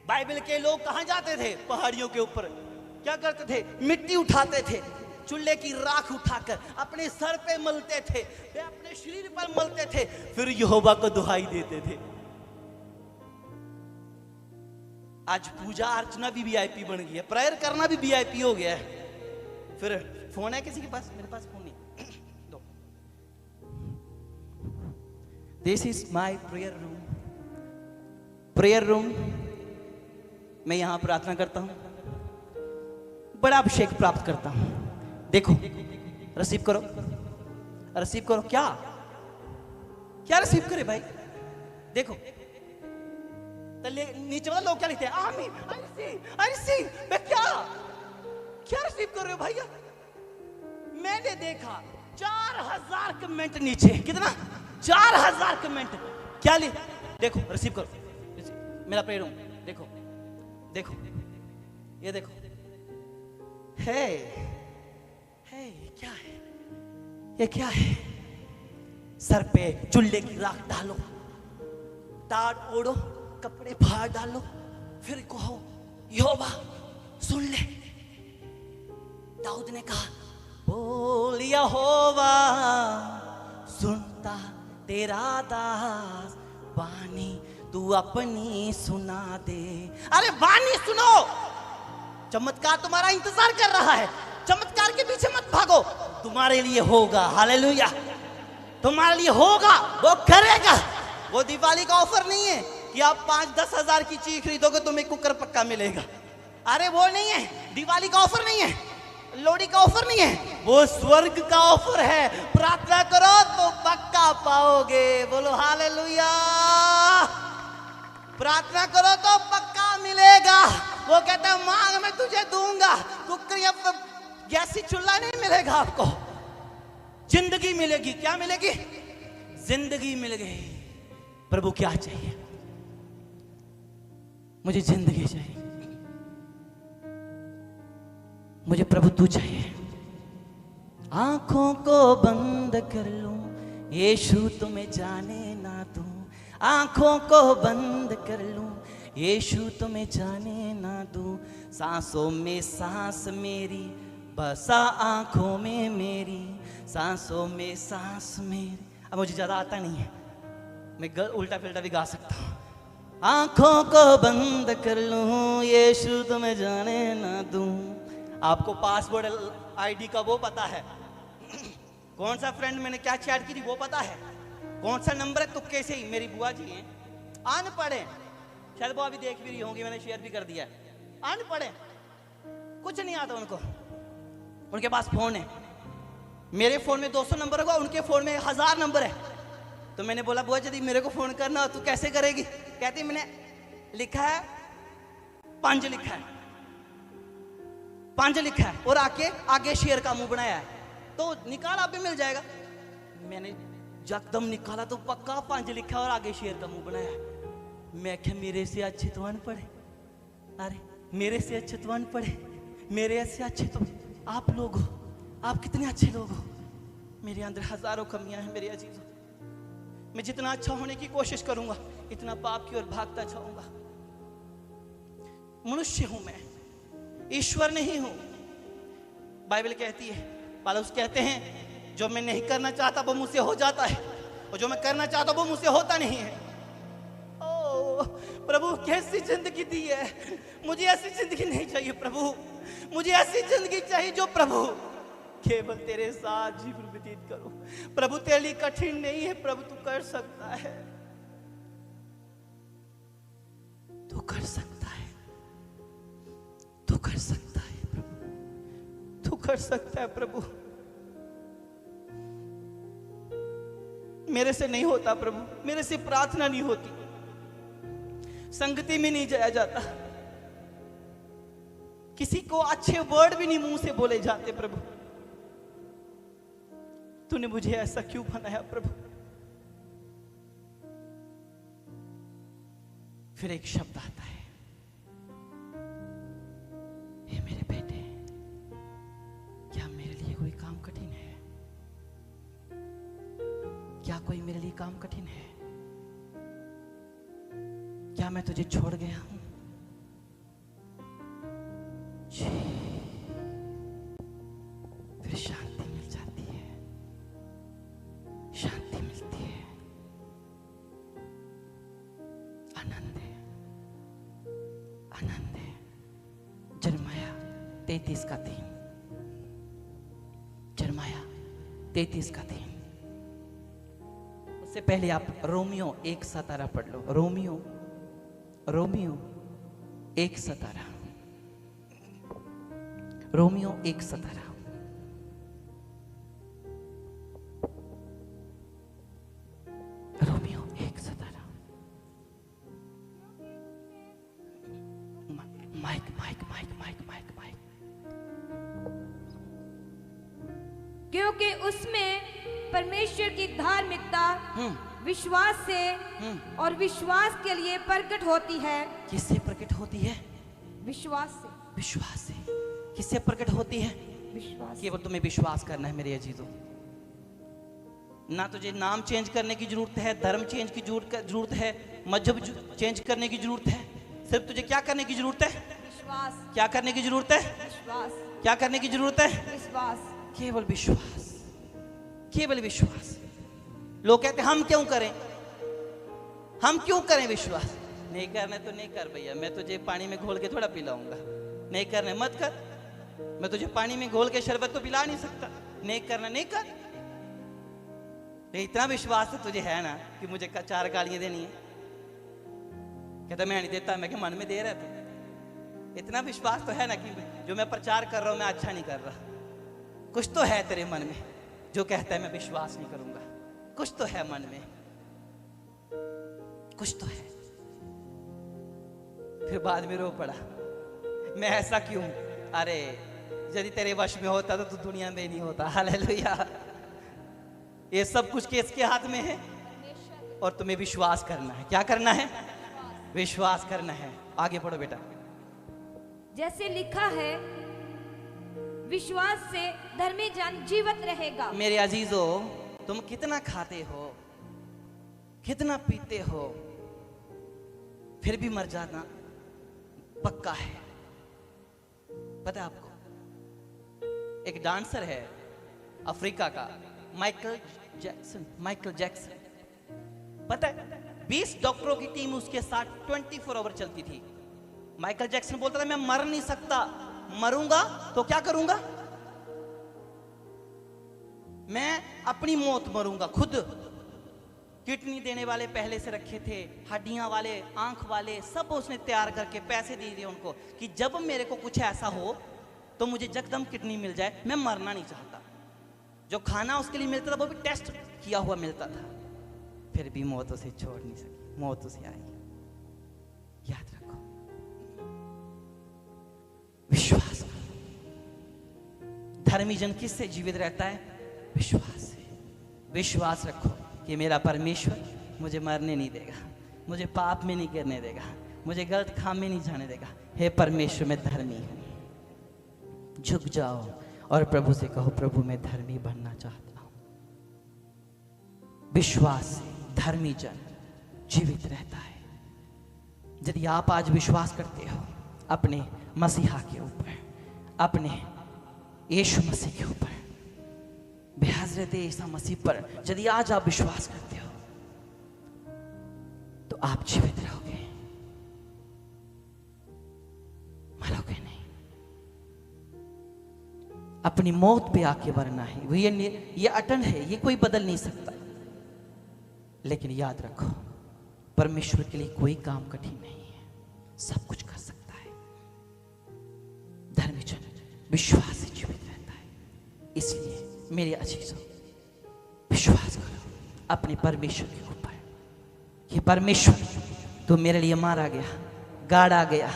Bible के लोग कहां जाते थे? पहाड़ियों के ऊपर। क्या करते थे? मिट्टी उठाते थे, चूल्हे की राख उठाकर अपने सर पे मलते थे, वे अपने शरीर पर मलते थे, फिर यहोवा को दुहाई देते थे। आज पूजा अर्चना भी वीआईपी बन गई है, प्रेयर करना भी वीआईपी हो गया है। फिर फोन है किसी के पास? मेरे पास फोन नहीं। दो। This is my prayer room. Prayer room मैं यहां प्रार्थना करता हूं, बड़ा अभिषेक प्राप्त करता हूं। देखो, रिसीव करो, रिसीव करो। क्या क्या रिसीव करे भाई? देखो नीचे वाला लोग क्या लिखते हैं? आमीन, आई रिसीव। मैं क्या क्या रिसीव कर रहे हो भैया? मैंने देखा 4000 कमेंट नीचे। कितना? 4000 कमेंट। क्या लिख? देखो, रिसीव करो। मेरा प्रेयर हूं। देखो देखो ये देखो, है क्या है, ये क्या है? सर पे चुल्ले की राख डालो, ताड़ ओढ़ो, कपड़े फाड़ डालो, फिर कहो यहोवा सुन ले। दाऊद ने कहा, बोल यहोवा सुनता तेरा दास, वाणी तू अपनी सुना दे। अरे वाणी सुनो, चमत्कार तुम्हारा इंतजार कर रहा है, चमत्कार के पीछे मत भागो, तुम्हारे लिए होगा। हालेलुया, तुम्हारे लिए होगा, वो करेगा। वो दिवाली का ऑफर नहीं है कि आप 5-10 हजार की चीज खरीदोगे तुम्हें कुकर पक्का मिलेगा। अरे वो नहीं है, दिवाली का ऑफर नहीं है, लोहड़ी का ऑफर नहीं है, वो स्वर्ग का ऑफर है। प्रार्थना करो तो पक्का पाओगे। बोलो हालेलुया। प्रार्थना करो तो पक्का मिलेगा। वो कहता है मांग मैं तुझे दूंगा। कुकर या गैसी चूल्हा नहीं मिलेगा आपको, जिंदगी मिलेगी। क्या मिलेगी? जिंदगी मिल गई। प्रभु क्या चाहिए? मुझे जिंदगी चाहिए, मुझे प्रभु तू चाहिए। आंखों को बंद कर लूं, यीशु तुम्हें जाने ना दूं। आंखों को बंद कर लूं, यीशु तुम्हें जाने ना दूं। सांसों में सांस मेरी, बसा आंखों में मेरी, सांसों में सांस मेरी। अब मुझे ज्यादा आता नहीं है, मैं उल्टा फिल्टा भी गा सकता हूं। आंखों को बंद कर लूं, यीशु तुम्हें जाने ना दूं। आपको पासवर्ड आईडी का वो पता है, कौन सा फ्रेंड मैंने क्या चैट की थी वो पता है, कौन सा नंबर है तुक्के से ही। मेरी बुआ जी हैं, अनपढ़ हैं, शायद वो अभी देख भी रही होंगी, मैंने शेयर भी कर दिया है। अनपढ़ हैं, कुछ नहीं आता उनको, उनके पास फोन है। मेरे फोन में 200 नंबर होगा, उनके फोन में 1000 नंबर है। तो मैंने बोला बुआ यदि मेरे को फोन करना हो तो कैसे करेगी? कहती मैंने लिखा है 5 लिखा है, 5 लिखा है और आगे शेयर का मुंह बनाया है, तो निकाला भी मिल जाएगा। मैंने यकदम निकाला तो पक्का 5 लिखा है और आगे शेयर का मुंह बनाया है। मैं क्या मेरे से अच्छे तो अनपढ़, अरे मेरे से अच्छे तो अनपढ़, मेरे से अच्छे तो आप लोग हो। आप कितने अच्छे लोग हो। मेरे अंदर हजारों कमियां हैं मेरे अजीजों। मैं जितना अच्छा होने की कोशिश करूंगा इतना पाप की ओर भागता जाऊंगा। मनुष्य हूं मैं, ईश्वर नहीं हूं। बाइबल कहती है, पौलुस कहते हैं जो मैं नहीं करना चाहता वो मुझसे हो जाता है और जो मैं करना चाहता वो मुझसे होता नहीं है। ओ प्रभु कैसी जिंदगी दी है, मुझे ऐसी जिंदगी नहीं चाहिए प्रभु। मुझे ऐसी जिंदगी चाहिए जो प्रभु केवल तेरे साथ जीवन व्यतीत करो। प्रभु तेरे लिए कठिन नहीं है प्रभु, तू कर सकता है, तू कर सकता है, तू कर सकता है प्रभु, तू कर सकता है प्रभु। मेरे से नहीं होता प्रभु, मेरे से प्रार्थना नहीं होती, संगति में नहीं जाया जाता, किसी को अच्छे वर्ड भी नहीं मुंह से बोले जाते प्रभु। तूने मुझे ऐसा क्यों बनाया प्रभु? फिर एक शब्द आता है, हे मेरे बेटे, क्या मेरे लिए कोई काम कठिन है? क्या कोई मेरे लिए काम कठिन है? क्या मैं तुझे छोड़ गया हूं? फिर शांति मिल जाती है, शांति मिलती है, आनंद है, आनंद है। यिर्मयाह 33 का 3, यिर्मयाह 33 का 3। उससे पहले आप रोमियो 1:17 पढ़ लो। रोमियो 1:17, रोमियो 1:17। रोमियो 1:17। Mike mike mike mike mike mike. क्योंकि उसमें परमेश्वर की धार्मिकता विश्वास से और विश्वास के लिए प्रकट होती है। किससे प्रकट होती है? विश्वास से। विश्वास से। किससे प्रकट होती है? विश्वास से। केवल तुम्हें विश्वास करना है मेरे अजीजों। ना तुझे नाम चेंज करने की जरूरत है, धर्म चेंज की जरूरत है, मजहब चेंज करने की जरूरत है। सिर्फ तुझे क्या करने की जरूरत है? विश्वास। क्या करने की जरूरत है? विश्वास। क्या करने की जरूरत है? विश्वास। केवल विश्वास, केवल विश्वास। लोग कहते हैं हम क्यों करें, हम क्यों करें विश्वास? नहीं करने तो नहीं कर भैया, मैं तुझे पानी में घोल के थोड़ा पिलाऊंगा। नहीं करने मत कर, मैं तुझे पानी में घोल के शरबत तो पिला नहीं सकता। नहीं करना नहीं कर। इतना विश्वास तो तुझे है ना कि मुझे 4 गालियां देनी है? कहता मैं नहीं देता। मैं क्या मन में दे रहा तू? इतना विश्वास तो है ना कि जो मैं प्रचार कर रहा हूं मैं अच्छा नहीं कर रहा। कुछ तो है तेरे मन में जो कहता है मैं विश्वास नहीं करूंगा। कुछ तो है मन में, कुछ तो है। फिर बाद में रो पड़ा, मैं ऐसा क्यों? अरे यदि तेरे वश में होता तो तू दुनिया में नहीं होता। हालेलुया। ये सब कुछ किसके हाथ में है? और तुम्हें विश्वास करना है। क्या करना है? विश्वास करना है। आगे पढ़ो बेटा। जैसे लिखा है, विश्वास से धर्मी जन जीवित रहेगा। मेरे अजीजों, तुम कितना खाते हो, कितना पीते हो, फिर भी मर जाना पक्का है। पता है आपको? एक डांसर है अफ्रीका का, माइकल जैक्सन। पता है 20 डॉक्टरों की टीम उसके साथ 24 आवर चलती थी। माइकल जैक्सन बोलता था मैं मर नहीं सकता, मरूंगा तो क्या करूंगा? मैं अपनी मौत मरूंगा खुद। किडनी देने वाले पहले से रखे थे, हड्डियां वाले, आंख वाले, सब उसने तैयार करके पैसे दे दिए उनको कि जब मेरे को कुछ ऐसा हो तो मुझे जकदम किडनी मिल जाए। मैं मरना नहीं चाहता। जो खाना उसके लिए मिलता था वो भी टेस्ट किया हुआ मिलता था। फिर भी मौत उसे छोड़ नहीं सकी, मौत उसे आई। याद रखो, विश्वास। धर्मी जन किससे जीवित रहता है? विश्वास से। विश्वास रखो कि मेरा परमेश्वर मुझे मरने नहीं देगा, मुझे पाप में नहीं गिरने देगा, मुझे गलत काम में नहीं जाने देगा। हे परमेश्वर, मैं धर्मी हूं। झुक जाओ और प्रभु से कहो, प्रभु मैं धर्मी बनना चाहता हूं। विश्वास से धर्मी जन जीवित रहता है। यदि आप आज विश्वास करते हो अपने मसीहा के ऊपर, अपने यीशु मसीह के ऊपर, बेहजरत ईसा मसीह पर यदि आज आप विश्वास करते हो तो आप जीवित रहोगे, मरोगे नहीं। अपनी मौत पे आके मरना है, ये अटन है, ये कोई बदल नहीं सकता। लेकिन याद रखो, परमेश्वर के लिए कोई काम कठिन नहीं है, सब कुछ कर सकता है। धर्मी जन विश्वास से जीवित रहता है। इसलिए मेरे अजीजों, विश्वास करो अपने परमेश्वर के ऊपर कि परमेश्वर तू मेरे लिए मारा गया, गाड़ा गया,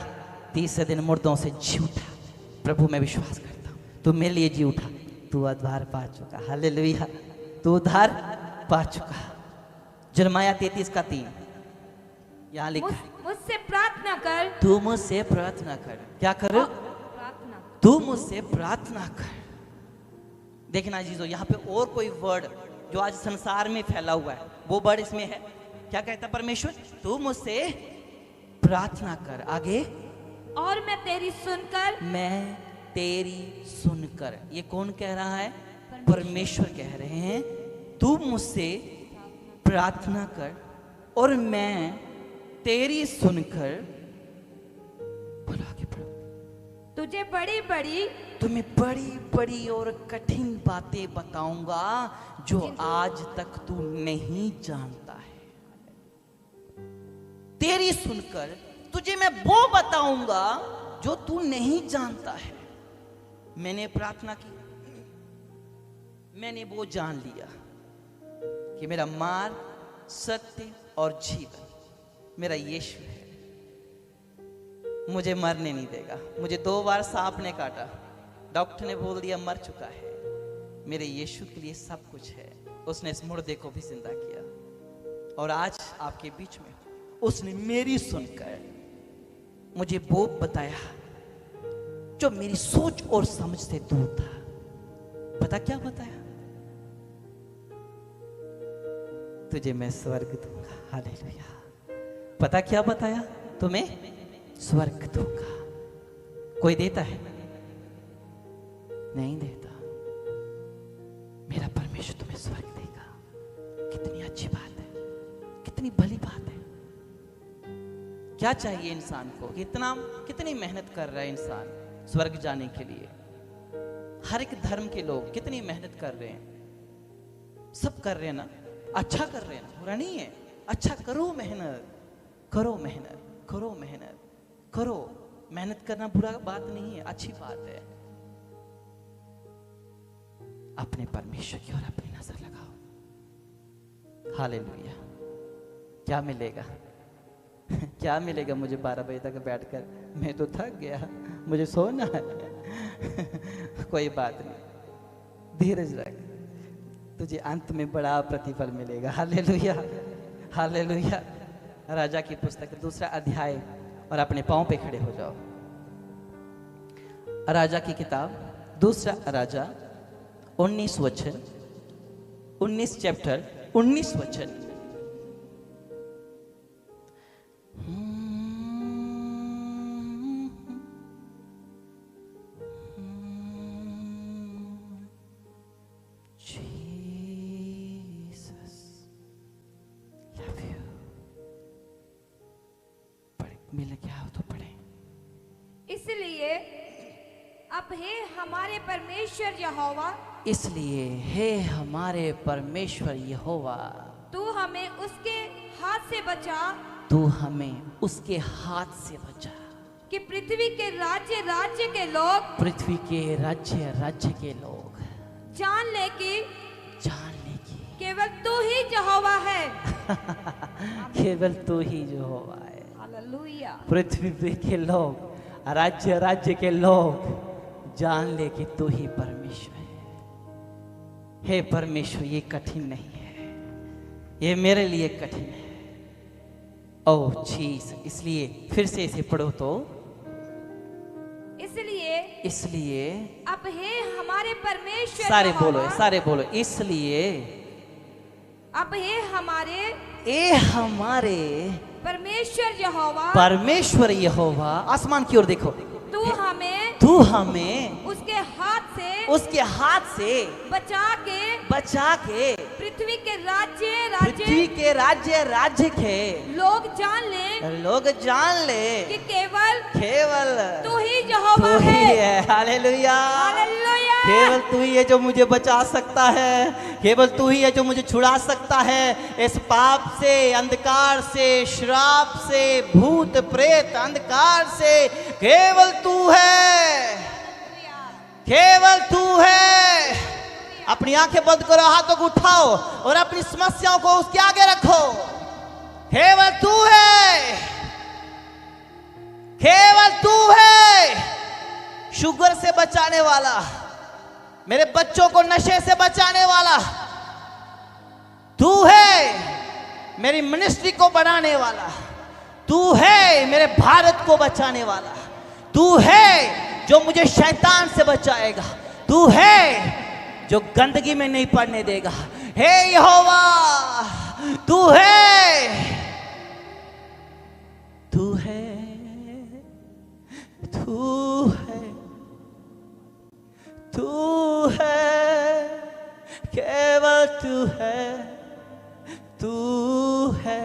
तीसरे दिन मुर्दों से जी उठा। प्रभु मैं विश्वास करता हूं तू मेरे लिए जी उठा, तू उद्धार पा चुका। हालेलुया, तू उद्धार पा चुका। यिर्मयाह 33:3 यहां लिखा है, मुझसे प्रार्थना कर। तू मुझसे प्रार्थना कर। क्या कर? प्रार्थना। तू मुझसे प्रार्थना कर। देखना जीजो, यहाँ पे और कोई वर्ड जो आज संसार में फैला हुआ है वो वर्ड इसमें है। क्या कहता है परमेश्वर? तू मुझसे प्रार्थना कर। आगे, और मैं तेरी सुनकर। मैं तेरी सुनकर। ये कौन कह रहा है? परमेश्वर कह रहे हैं तू मुझसे प्रार्थना कर और मैं तेरी सुनकर। बोलो आगे बढ़ो। तुझे बड़ी बड़ी, तुम्हें बड़ी बड़ी और कठिन बातें बताऊंगा जो आज तक तू नहीं जानता है। तेरी सुनकर तुझे मैं वो बताऊंगा जो तू नहीं जानता है। मैंने प्रार्थना की, मैंने वो जान लिया कि मेरा मार्ग, सत्य और जीवन मेरा यीशु है। मुझे मरने नहीं देगा। मुझे 2 बार सांप ने काटा, डॉक्टर ने बोल दिया मर चुका है। मेरे यीशु के लिए सब कुछ है। उसने इस मुर्दे को भी जिंदा किया और आज आपके बीच में उसने मेरी सुनकर मुझे वो बताया जो मेरी सोच और समझ से दूर था। पता क्या बताया? तुझे मैं स्वर्ग दूंगा। हालेलुया। पता क्या बताया? तुम्हें स्वर्ग दूंगा। कोई देता है? नहीं देता। मेरा परमेश्वर तुम्हें स्वर्ग देगा। कितनी अच्छी बात है, कितनी भली बात है। क्या चाहिए इंसान को? कितनी मेहनत कर रहा है इंसान स्वर्ग जाने के लिए। हर एक धर्म के लोग कितनी मेहनत कर रहे हैं। सब कर रहे हैं ना, अच्छा कर रहे हैं, बुरा नहीं है। अच्छा करो, मेहनत करो, मेहनत करो, मेहनत करो। मेहनत करना बुरा बात नहीं है, अच्छी बात है। अपने परमेश्वर की ओर अपनी नजर लगाओ। हालेलुया। क्या मिलेगा? क्या मिलेगा मुझे 12 बजे तक बैठकर? मैं तो थक गया, मुझे सोना है। कोई बात नहीं, धीरज रख, तुझे अंत में बड़ा प्रतिफल मिलेगा। Hallelujah, hallelujah. राजा की पुस्तक 2 अध्याय, और अपने पांव पे खड़े हो जाओ। राजा की किताब 2 राजा 19 वचन, 19 चैप्टर 19 वचन। मिल गया हो तो पढ़े। इसलिए अब हे हमारे परमेश्वर यहोवा, इसलिए हे हमारे परमेश्वर यहोवा, तू हमें उसके हाथ से बचा, तू हमें उसके हाथ से बचा, कि पृथ्वी के राज्य राज्य के लोग, पृथ्वी के राज्य राज्य के लोग जान ले कि केवल तू ही यहोवा है। केवल तू ही यहोवा है। हालेलुया। पृथ्वी के लोग, राज्य राज्य के लोग जान ले कि तू ही परमेश्वर है। हे परमेश्वर, ये कठिन नहीं है, ये मेरे लिए कठिन है। ओह चीज, इसलिए फिर से इसे पढ़ो तो। इसलिए अब हे हमारे परमेश्वर सारे यहोवा, बोलो, सारे बोलो। इसलिए अब हे हमारे परमेश्वर यहोवा, परमेश्वर यहोवा, आसमान की ओर देखो, तू हमें उसके हाथ से बचा के पृथ्वी के राज्य राज्य के लोग जान ले कि केवल तू ही यहोवा है। Hallelujah, hallelujah. केवल तू ही है जो मुझे बचा सकता है, केवल तू ही है जो मुझे छुड़ा सकता है इस पाप से, अंधकार से, श्राप से, भूत प्रेत अंधकार से। केवल तू है, केवल तू है। अपनी आंखें बंद करो, हाथों को उठाओ और अपनी समस्याओं को उसके आगे रखो। केवल तू है, केवल तू है शुगर से बचाने वाला, मेरे बच्चों को नशे से बचाने वाला। तू है मेरी मिनिस्ट्री को बढ़ाने वाला। तू है मेरे भारत को बचाने वाला। तू है जो मुझे शैतान से बचाएगा। तू है जो गंदगी में नहीं पड़ने देगा। हे यहोवा, तू है, तू है, तू है, तू है, केवल तू है, तू है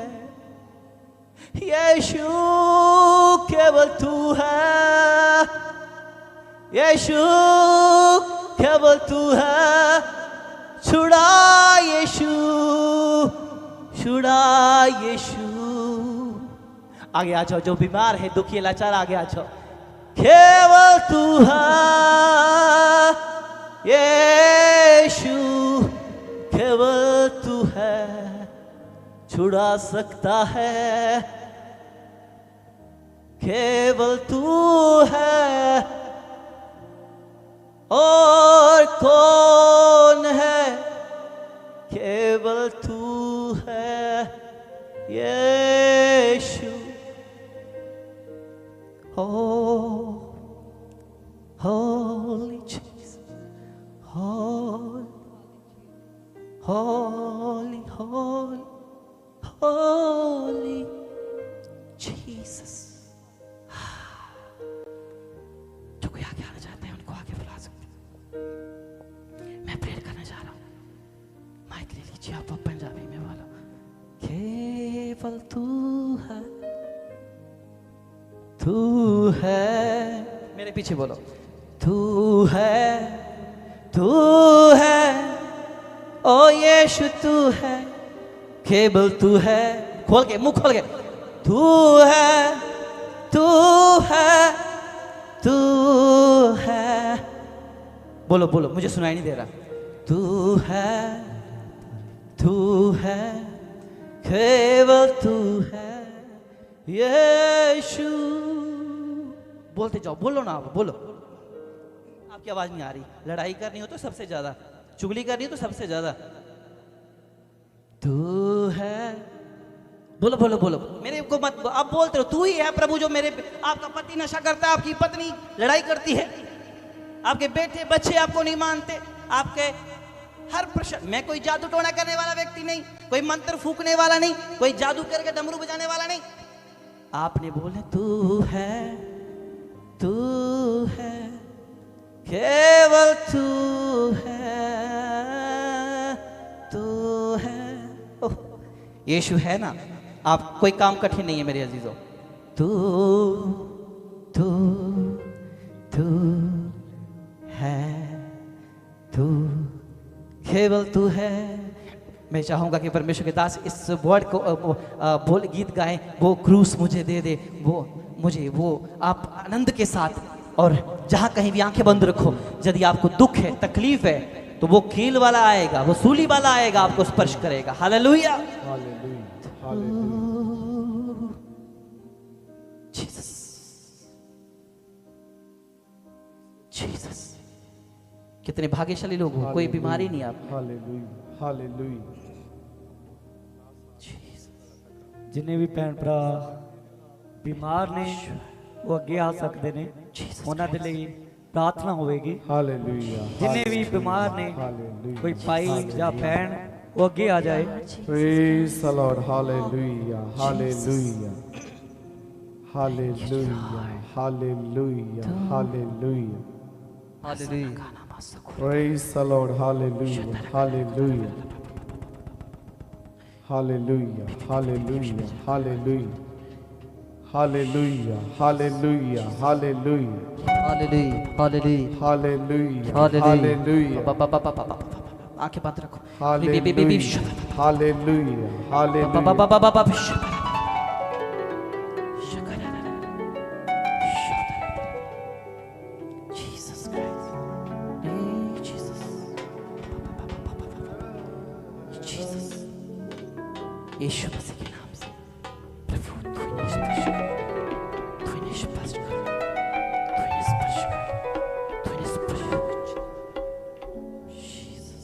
यीशु, केवल तू है यीशु, केवल तू है। छुड़ा यीशु, छुड़ा यीशु। आगे आ जाओ, जो बीमार है, दुखी, लाचार, आगे आ जाओ। केवल तू है यीशु, केवल तू है, छुड़ा सकता है। केवल तू है, और कौन है? केवल तू है यीशु। holy Jesus, holy, holy, holy, holy Jesus. जो कोई आगे आना चाहते हैं उनको आगे बुला सकते हैं। मैं प्रेयर करना चाह रहा हूँ, माइक ले लीजिए आप पंजाबी में बोलो। केवल तू है, तू है, मेरे पीछे बोलो, तू है, तू है, ओ यीशु तू है, केवल तू है, खोल के मुंह खोल के, तू है, तू है, तू है, बोलो बोलो, मुझे सुनाई नहीं दे रहा। तू है, तू है, केवल तू है, यीशु। बोलते जाओ, बोलो ना, आप बोलो। आपकी आवाज नहीं आ रही। लड़ाई करनी हो तो सबसे ज्यादा, चुगली करनी हो तो सबसे ज्यादा। तू है, बोलो बोलो बोलो, मेरे को मत, आप बोलते रहो। तू ही है प्रभु जो मेरे, आपका पति नशा करता है, आपकी पत्नी लड़ाई करती है, आपके बेटे बच्चे आपको नहीं मानते, आपके हर प्रश्न। मैं कोई जादू टोना करने वाला व्यक्ति नहीं, कोई मंत्र फूकने वाला नहीं, कोई जादू करके डमरू बजाने वाला नहीं। आपने बोले तू है, तू है, केवल तू है, तू है। ओह, यीशु है ना। आप कोई काम कठिन नहीं है मेरे अजीजों। तू तू तू है, तू, केवल तू है। मैं चाहूंगा कि परमेश्वर के दास इस वर्ड को बोल गीत गाएं। वो क्रूस मुझे दे दे, वो मुझे, वो आप आनंद के साथ, और जहां कहीं भी आंखें बंद रखो। यदि आपको दुख है, तकलीफ है, तो वो कील वाला आएगा, वो सूली वाला आएगा, आपको स्पर्श करेगा। Hallelujah, Jesus, Jesus. कितने भाग्यशाली लोग हो, कोई बीमारी नहीं आप। Hallelujah, hallelujah. जिन्हें भी भैन भरा बीमार ने वो अगे आ सकते ने, ਉਹਨਾਂ ਦੇ ਲਈ प्रार्थना होगी। हालेलुया। जिन्हें भी बीमार ने, कोई भाई या बहन वो अगे आ जाए। Praise the Lord. Hallelujah. Hallelujah. Hallelujah. Hallelujah. Hallelujah. Praise the Lord. Hallelujah. Hallelujah. Hallelujah. Hallelujah. Hallelujah. Hallelujah. Hallelujah. Hallelujah. Hallelujah, hallelujah, Hallelujah. Hallelujah. आंखें बंद रखो। Hallelujah. Hallelujah. Hallelujah. Jesus Christ, Jesus, Jesus, यीशु मसीह के नाम से प्रभु तू इन्हें स्पर्श कर, तू इन्हें स्पर्श कर, तू इन्हें स्पर्श कर, तू इन्हें स्पर्श कर। Jesus,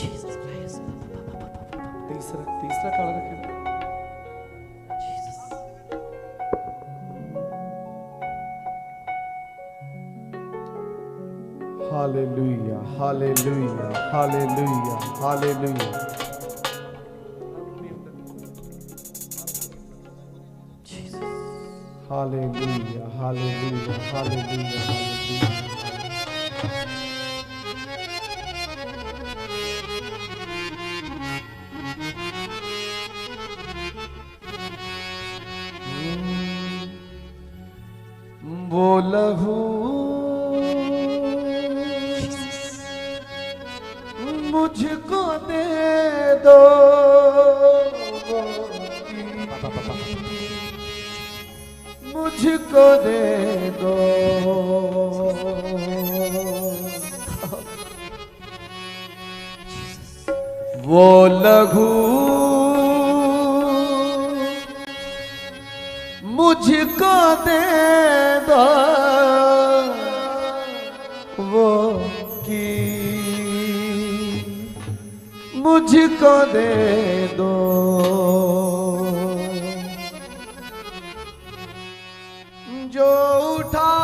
Jesus Christ, Jesus Christ, तीसरा काला रखें। Jesus. Hallelujah. Hallelujah. Hallelujah. Hallelujah. Jesus. Hallelujah. Hallelujah. Hallelujah. Hallelujah. वो लहू मुझको दे दो, मुझको दे दो, वो लहू मुझको दे दो, की मुझको दे दो, जो उठा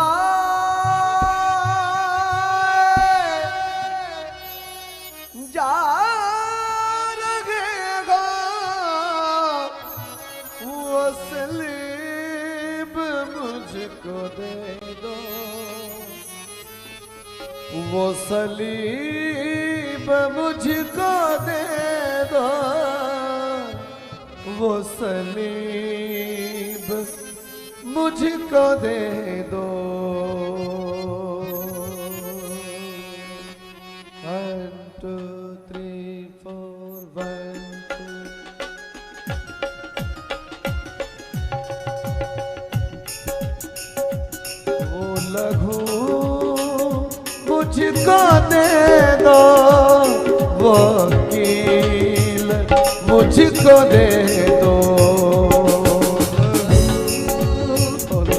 जा रहेगा वो सलीब मुझको दे दो, वो सलीब मुझको दे दो, वो सलीब मुझको दे दो। 1 2 3 4 1 2 वो लघु मुझको दे दो, वो कील मुझको दे दो,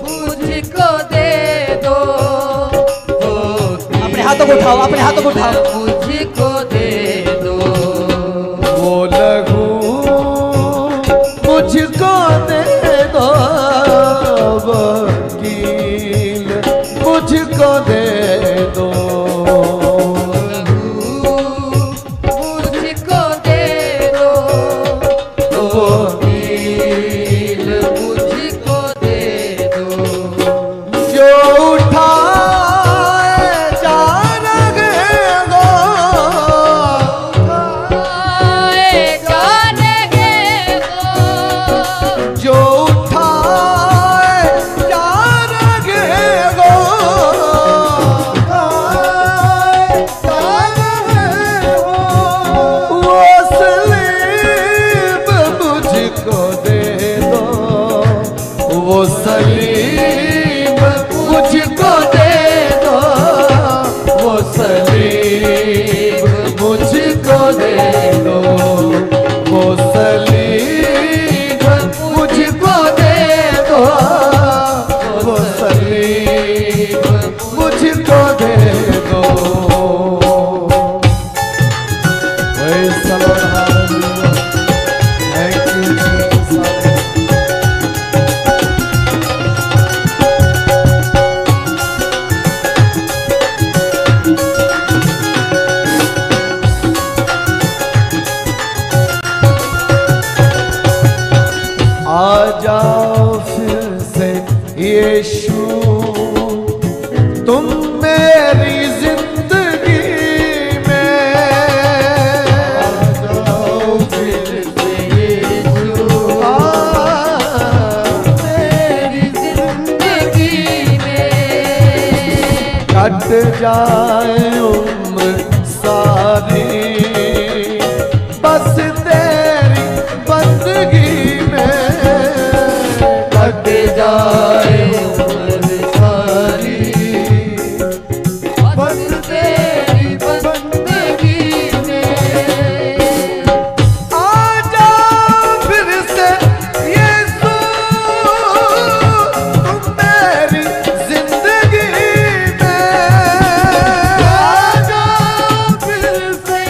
मुझको दे दो, अपने हाथों को उठाओ, अपने हाथों को उठाओ। मुझको दे दो, वो लघु मुझको दे दो, वो कील मुझको दे दो, मुझको दे दो, वो कील मुझको दे दो, जो उठाए जा रहेगा, जाने के दो, जो उठाए जा रहेगा, वो सलीब मुझको दे दो, वो सलीब मुझको दे दो, वो सलीब मुझको दे दो, वो सलीब मुझको दे दो, वो सलीब मुझको दे दो। Praise the Lord, hallelujah. Thank you, Jesus. आ जाओ फिर से यीशु, तुम मेरी जिंदगी में, आ जाओ फिर से यीशु, मेरी जिंदगी में कट जाए उम्र सारी, बस तेरी बंदगी में, कट जाए उम्र सारी, बस तेरी बंदगी में, आ जाओ फिर से यीशु, तुम मेरी जिंदगी में, आ जाओ फिर से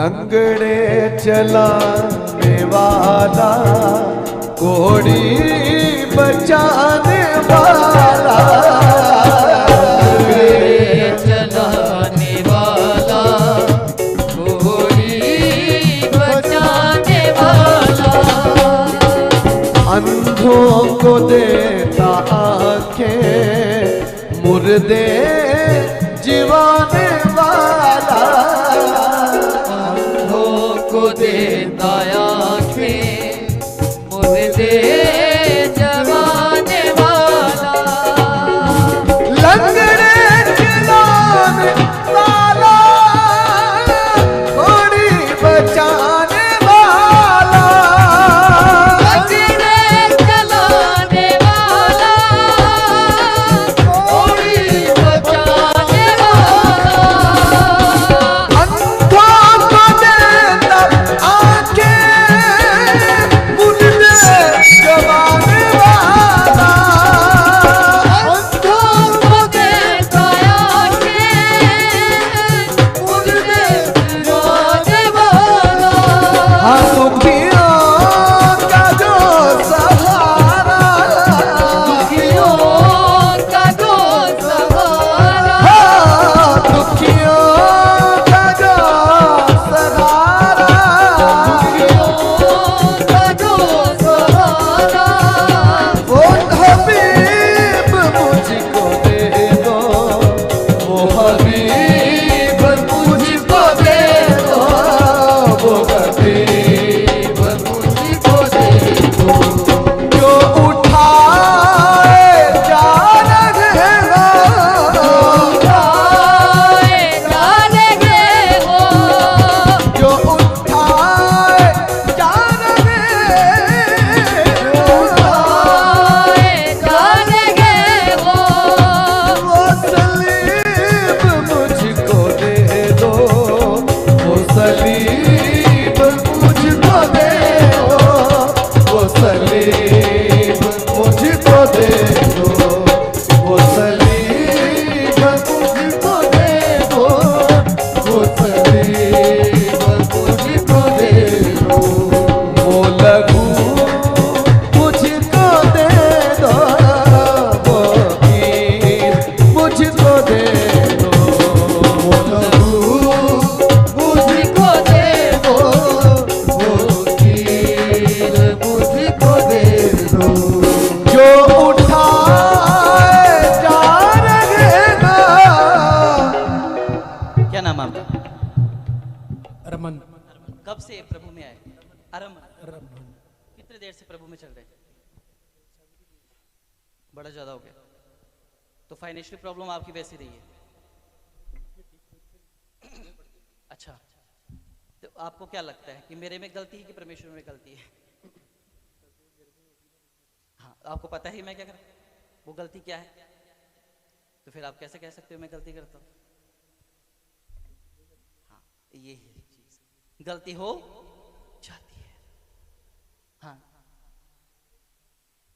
लंगड़े चलाने वाला, कोड़ी बचाने वाला, चलाने वाला, कोई बचाने वाला, अंधों को देता आंखें, मुर्दे जीवाने वाला, अंधों को देता आँखें, मुर्दे जगाने वाला, लंगड़े चलाने वाला, कोड़ी बचाने वाला, लंगड़े चलाने वाला, कोई बचाने वाला, अंधों को देता आंखें, मुर्दे जवाने वाला, अंधों को देता आँखें, मुर्दे जगाने वाला, हाँ दुखियों का जो सहारा, दुखियों का जो सहारा, हाँ दुखियों का जो सहारा, का जो सहारा, वो हबीब मुझको दे दो, वो हबीब मुझको दे दो, वो हबीब मुझको दे दो, जो उठाए जा रहे हो, उठाए जा रहे हो, जो उठाए जा रहे हो, उठाए जा रहे हो, वो सलीब मुझको दे दो, वो सलीब मुझको दे दो, वो सलीब मुझको दे दो, वो सलीब मुझको दे दो, वो सलीब मुझको दे दो, वो लघु मुझको दे दो, वो कीर मुझको दे दो, वो लघु मुझको दे दो, वो कीर मुझको दे दो, जो उठाए जा रहे ना। क्या नाम है आपका? रमन कब से प्रभु में आए? अरमन। कितने देर से प्रभु में चल रहे? बड़ा ज्यादा हो गया। तो फाइनेंशियल प्रॉब्लम आपकी वैसी रही है? अच्छा, तो आपको क्या लगता है कि मेरे में गलती है कि परमेश्वर में गलती है? हाँ, आपको पता ही मैं क्या कर, वो गलती क्या है? तो फिर आप कैसे कह सकते हो मैं गलती करता हूँ? हाँ, ये है चीज, गलती हो जाती है। हाँ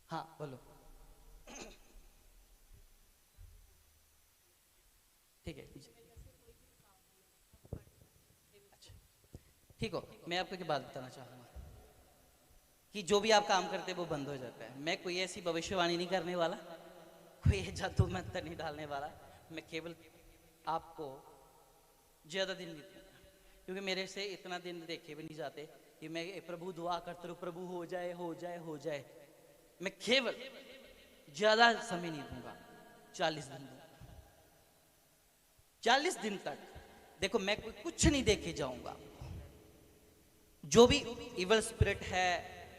हाँ, बोलो। ठीक है, अच्छा, ठीक हो। मैं आपको एक बात बताना चाहूंगा कि जो भी आप काम करते हैं वो बंद हो जाता है। मैं कोई ऐसी भविष्यवाणी नहीं करने वाला, कोई जादू मंत्र नहीं डालने वाला। मैं केवल आपको ज्यादा दिन नहीं दूंगा, क्योंकि मेरे से इतना दिन देखे भी नहीं जाते कि मैं प्रभु दुआ करता रहूं, प्रभु हो जाए हो जाए हो जाए। मैं केवल ज्यादा समय नहीं दूंगा, 40 दिन दूंगा। 40 दिन तक देखो मैं कुछ नहीं देखे जाऊंगा। जो भी इवल स्पिरिट है,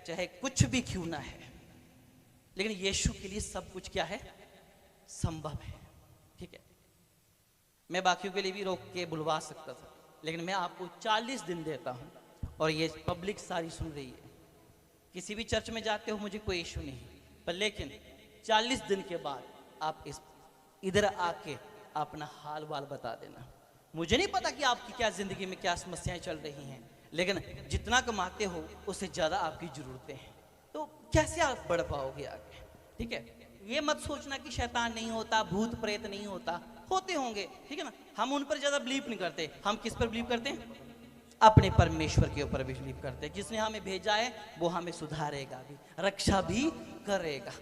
चाहे कुछ भी क्यों ना है, लेकिन यीशु के लिए सब कुछ क्या है? संभव है। ठीक है, मैं बाकियों के लिए भी रोक के बुलवा सकता था, लेकिन मैं आपको 40 दिन देता हूं। और ये पब्लिक सारी सुन रही है। किसी भी चर्च में जाते हो मुझे कोई इशू नहीं, पर लेकिन 40 दिन के बाद आप इस इधर आके अपना हाल वाल बता देना। मुझे नहीं पता कि आपकी क्या जिंदगी में क्या समस्याएं चल रही हैं, लेकिन जितना कमाते हो उससे ज्यादा आपकी जरूरतें हैं, तो कैसे आप बढ़ पाओगे आगे? ठीक है, ये मत सोचना कि शैतान नहीं होता, भूत प्रेत नहीं होता, होते होंगे, ठीक है ना। हम उन पर ज्यादा बिलीव नहीं करते। हम किस पर बिलीव करते हैं? अपने परमेश्वर के ऊपर बिलीव करते हैं। जिसने हमें भेजा है वो हमें सुधारेगा भी, रक्षा भी करेगा।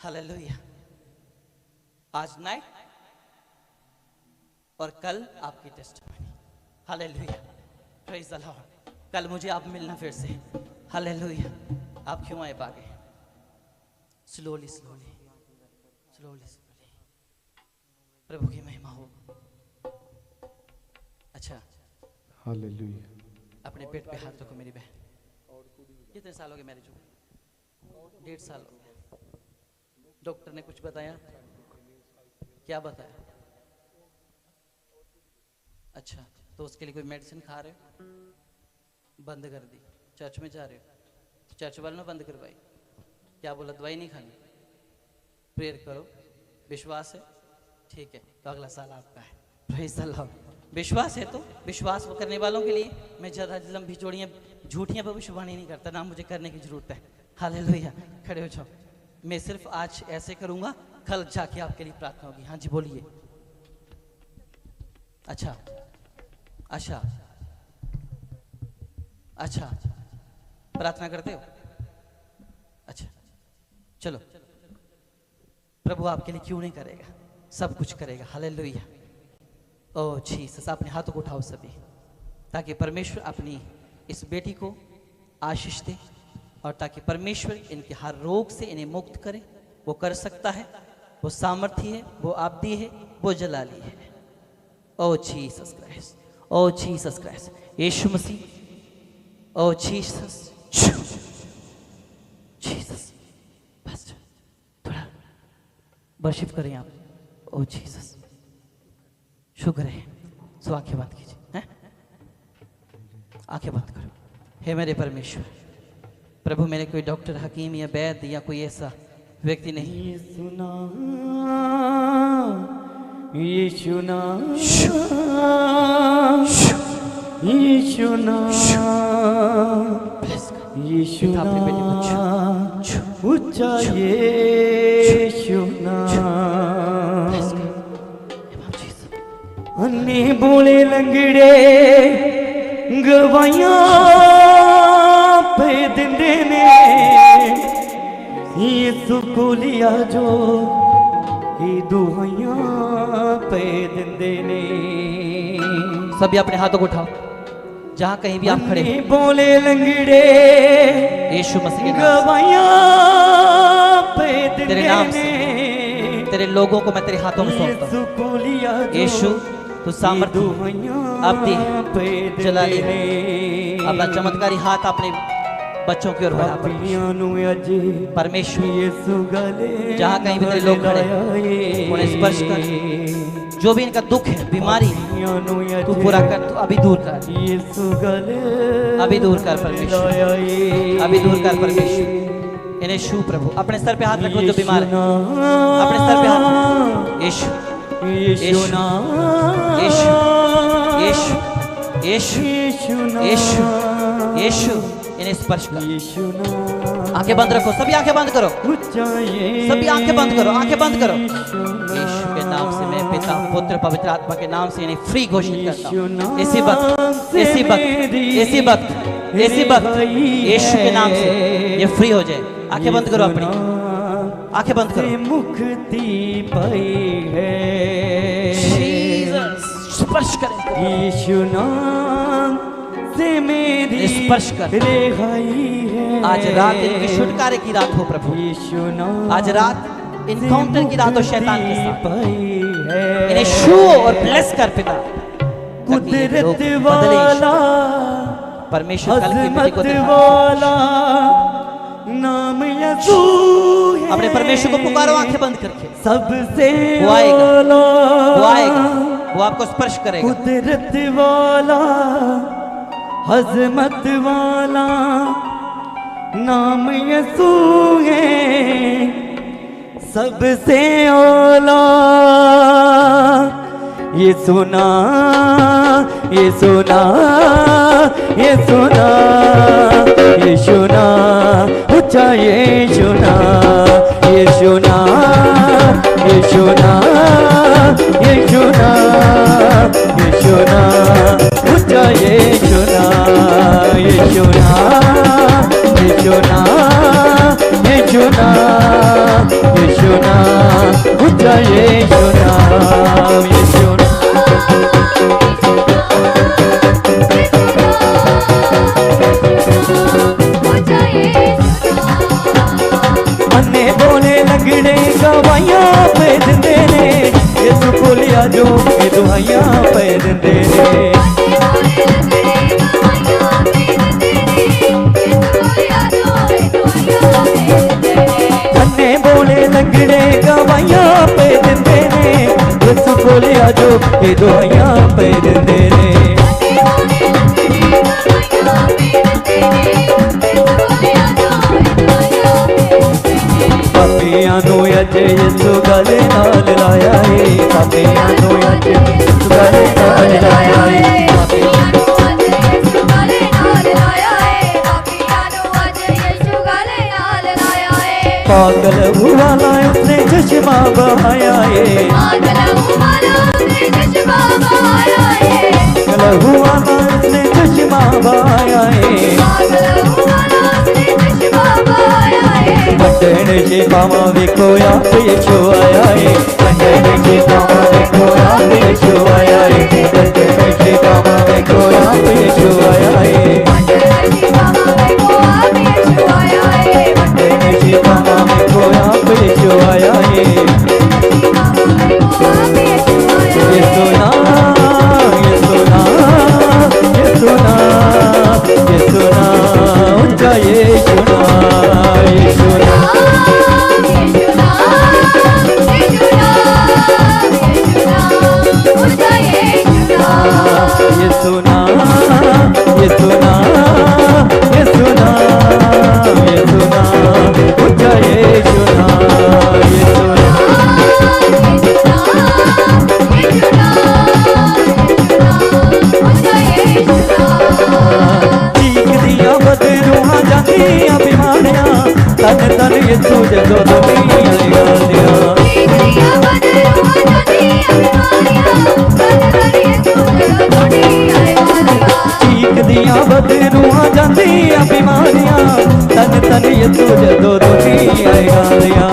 हालेलुया। आज नाइट और कल आपकी testimony. Hallelujah, praise the Lord. कल मुझे आप मिलना फिर से। हालेलुया। आप क्यों आए भागे? Slowly slowly slowly slowly. प्रभु की महिमा हो। अच्छा, हालेलुया। अपने पेट पे हाथ रखो मेरी बहन। कितने साल हो गए मैरिज हुए? 1.5 साल हो गए। डॉक्टर ने कुछ बताया? क्या बताया? अच्छा, तो उसके लिए कोई मेडिसिन खा रहे हो? बंद कर दी। चर्च में जा रहे हो तो चर्च वालों ने बंद करवाई। क्या बोला? दवाई नहीं खानी, प्रेयर करो, विश्वास है, ठीक है, तो अगला साल आपका है। Praise the Lord. विश्वास है तो विश्वास करने वालों के लिए मैं ज़्यादा लंबी चौड़ियाँ झूठियाँ भविष्यवाणी नहीं करता, ना मुझे करने की जरूरत है। हालेलुया। खड़े हो जाओ। मैं सिर्फ आज ऐसे करूँगा, कल जाके आपके लिए प्रार्थना होगी। हाँ जी बोलिए। अच्छा अच्छा अच्छा, प्रार्थना करते हो? अच्छा, चलो। प्रभु आपके लिए क्यों नहीं करेगा? सब कुछ करेगा। हालेलुया। ओह जीसस। अपने हाथों को उठाओ सभी, ताकि परमेश्वर अपनी इस बेटी को आशीष दे और ताकि परमेश्वर इनके हर रोग से इन्हें मुक्त करे। वो कर सकता है, वो सामर्थ्य है, वो आब्दी है, वो जलाली है। ओह जीसस क्राइस्ट, ओह जीसस क्राइस्ट, यीशु मसीह। ओह जीसस, जीसस। बस थोड़ा वर्शिप करें आप। ओह जीसस, शुक्र है। सो आंखें बंद कीजिए, हैं? आंखें बंद करो। हे मेरे परमेश्वर, प्रभु मेरे कोई डॉक्टर, हकीम या वैद्य या कोई ऐसा व्यक्ति नहीं। ये सुना, ये सुना, ये सुना, ये सुना, ऊंचा ये सुना। अन्ने बोले लंगड़े गवाइयां पे दिंदे ने, ये सुकोलिया जो ये दुआइयां पे दिंदे ने। सभी अपने हाथों को उठाओ जहां कहीं भी आप खड़े हो। बोले लंगड़े यीशु मसीह के नाम गवाइयां पे दिंदे तेरे नाम से ने, तेरे लोगों को मैं तेरे हाथों में सौंपता हूं। यीशु तू सामर्थ्य, अब जलाली अपना चमत्कारी हाथ अपने बच्चों की ओर बढ़ा। परमेश्वर जहाँ कहीं भी तेरे लोग खड़े उन्हें स्पर्श कर। जो भी इनका दुख है, बीमारी, तू पूरा कर, तू अभी दूर कर, अभी दूर कर परमेश्वर, अभी दूर कर परमेश्वर। इन्हें छू प्रभु। अपने सर पे हाथ रखो जो बीमार है, अपने सर पे हाथ। यीशु यीशु यीशु यीशु यीशु यीशु यीशु, इन्हें स्पर्श कर। आंखें बंद रखो, सभी आंखें बंद करो, सभी आंखें बंद करो, आंखें बंद करो। यीशु के नाम से मैं पिता, पुत्र, पवित्र आत्मा के नाम से इन्हें फ्री घोषित करता हूँ। इसी वक्त, इसी वक्त, इसी वक्त, इसी वक्त यीशु के नाम से ये फ्री हो जाए। आंखें बंद करो, अपनी आंखें बंद करो। मुक्ति पाई है, स्पर्श करें। यीशु नाम से मेरी स्पर्श कर। रिहाई है। आज रात इनकी छुटकारे की रात हो प्रभु। यीशु नाम आज रात इनकाउंटर की रात हो शैतान के साथ। पाई है। इन्हें छू और ब्लेस कर पिता। कुदरत वाला, परमेश्वर कल की बेटी को अज़मत दिखा। वाला नाम यीशु है। अपने परमेश्वर को पुकारो आंखें बंद करके। सबसे वो आएगा, वाला, वो आएगा, वो आपको स्पर्श करेगा। कुदरत वाला, अज़मत वाला नाम यीशु है। सबसे ओला ये सुना, ये सुना, ये सुना, ये सुना, ऊंचा ये सुना, ये सुना, ये सुना, ये सुना, ये सुना, ऊंचा यीशु नाम, यीशु नाम, यीशु नाम, यीशु नाम, यीशु नाम, ऊंचा यीशु नाम, यीशु नाम। अन्ने बोले लगड़े गवाइयां पे दिंदे ने, यीशु बोलिया जो ये दुआइयां पे दिंदे ने। अन्ने बोले लगड़े गवाइयां पे दिंदे ने, यीशु बोलिया जो ये दुआइयां पे दिंदे ने। पापियां नू अज यीशु गले नाल लाया है, पापियां नू अज यीशु गले नाल लाया है, पापियां नू अज यीशु गले नाल लाया है, पापियां नू अज यीशु गले नाल लाया है। पागल हुआ ना उसने चश्मा बहाया है, पागल हुआ ना उसने चश्मा बहाया है, पागल हुआ ना उसने चश्मा बहाया है, पागल हुआ ना उसने चश्मा बहाया है। मंडन के पावा देखो आप यीशु आया है, मंडन के पावा देखो आप यीशु आया है, मंडन के पावा देखो आप यीशु आया है, मंडन के पावा देखो आप यीशु आया है, मंडन के पावा देखो आप यीशु आया है। यीशु नाम, यीशु नाम, यीशु नाम, यीशु नाम, ऊंचा यीशु नाम, यीशु नाम। ये सुना, ये सुना, ये सुना, ये सुना, ऊंचा ये सुना, ये सुना। चीख दिया बदरूहा जातियां बीमारियां, तन तन यीशु जदों दुनिया गालियां। चीख दिया बदरूहा जातियां बीमारियां, तन तन यीशु जदों दुनिया गालियां।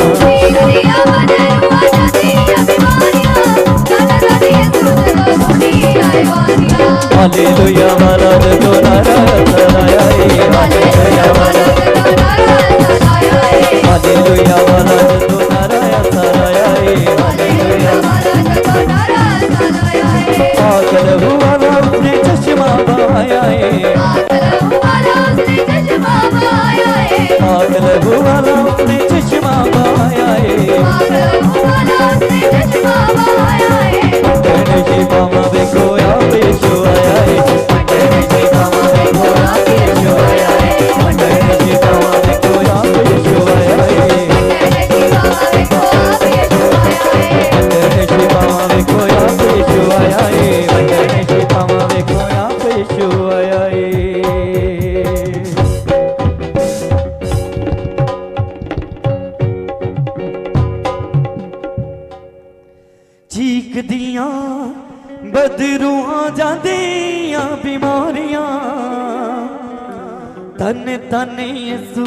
हालेलुया वाला जो नारा सराया है, हालेलुया वाला, हालेलुया वाला जो नारा सराया है, हालेलुया। पागल हुआ ना उसने चश्मा बहाया है, पागल हुआ ना उसने चश्मा बहाया है, पागल हुआ ना उसने चश्मा बहाया है, पागल हुआ ना उसने चश्मा बहाया है। मंडन की पावा देखो आप यीशु आया है, मंडन की पावा देखो आप यीशु आया है, मंडन की पावा देखो आप यीशु आया है, मंडन की पावा देखो आप यीशु आया है, मंडन की पावा देखो आप यीशु आया है, मंडन की पावा देखो आप यीशु आया है। चीख दियां बदरूहां जांदियां बीमारियां, तन तन यीशु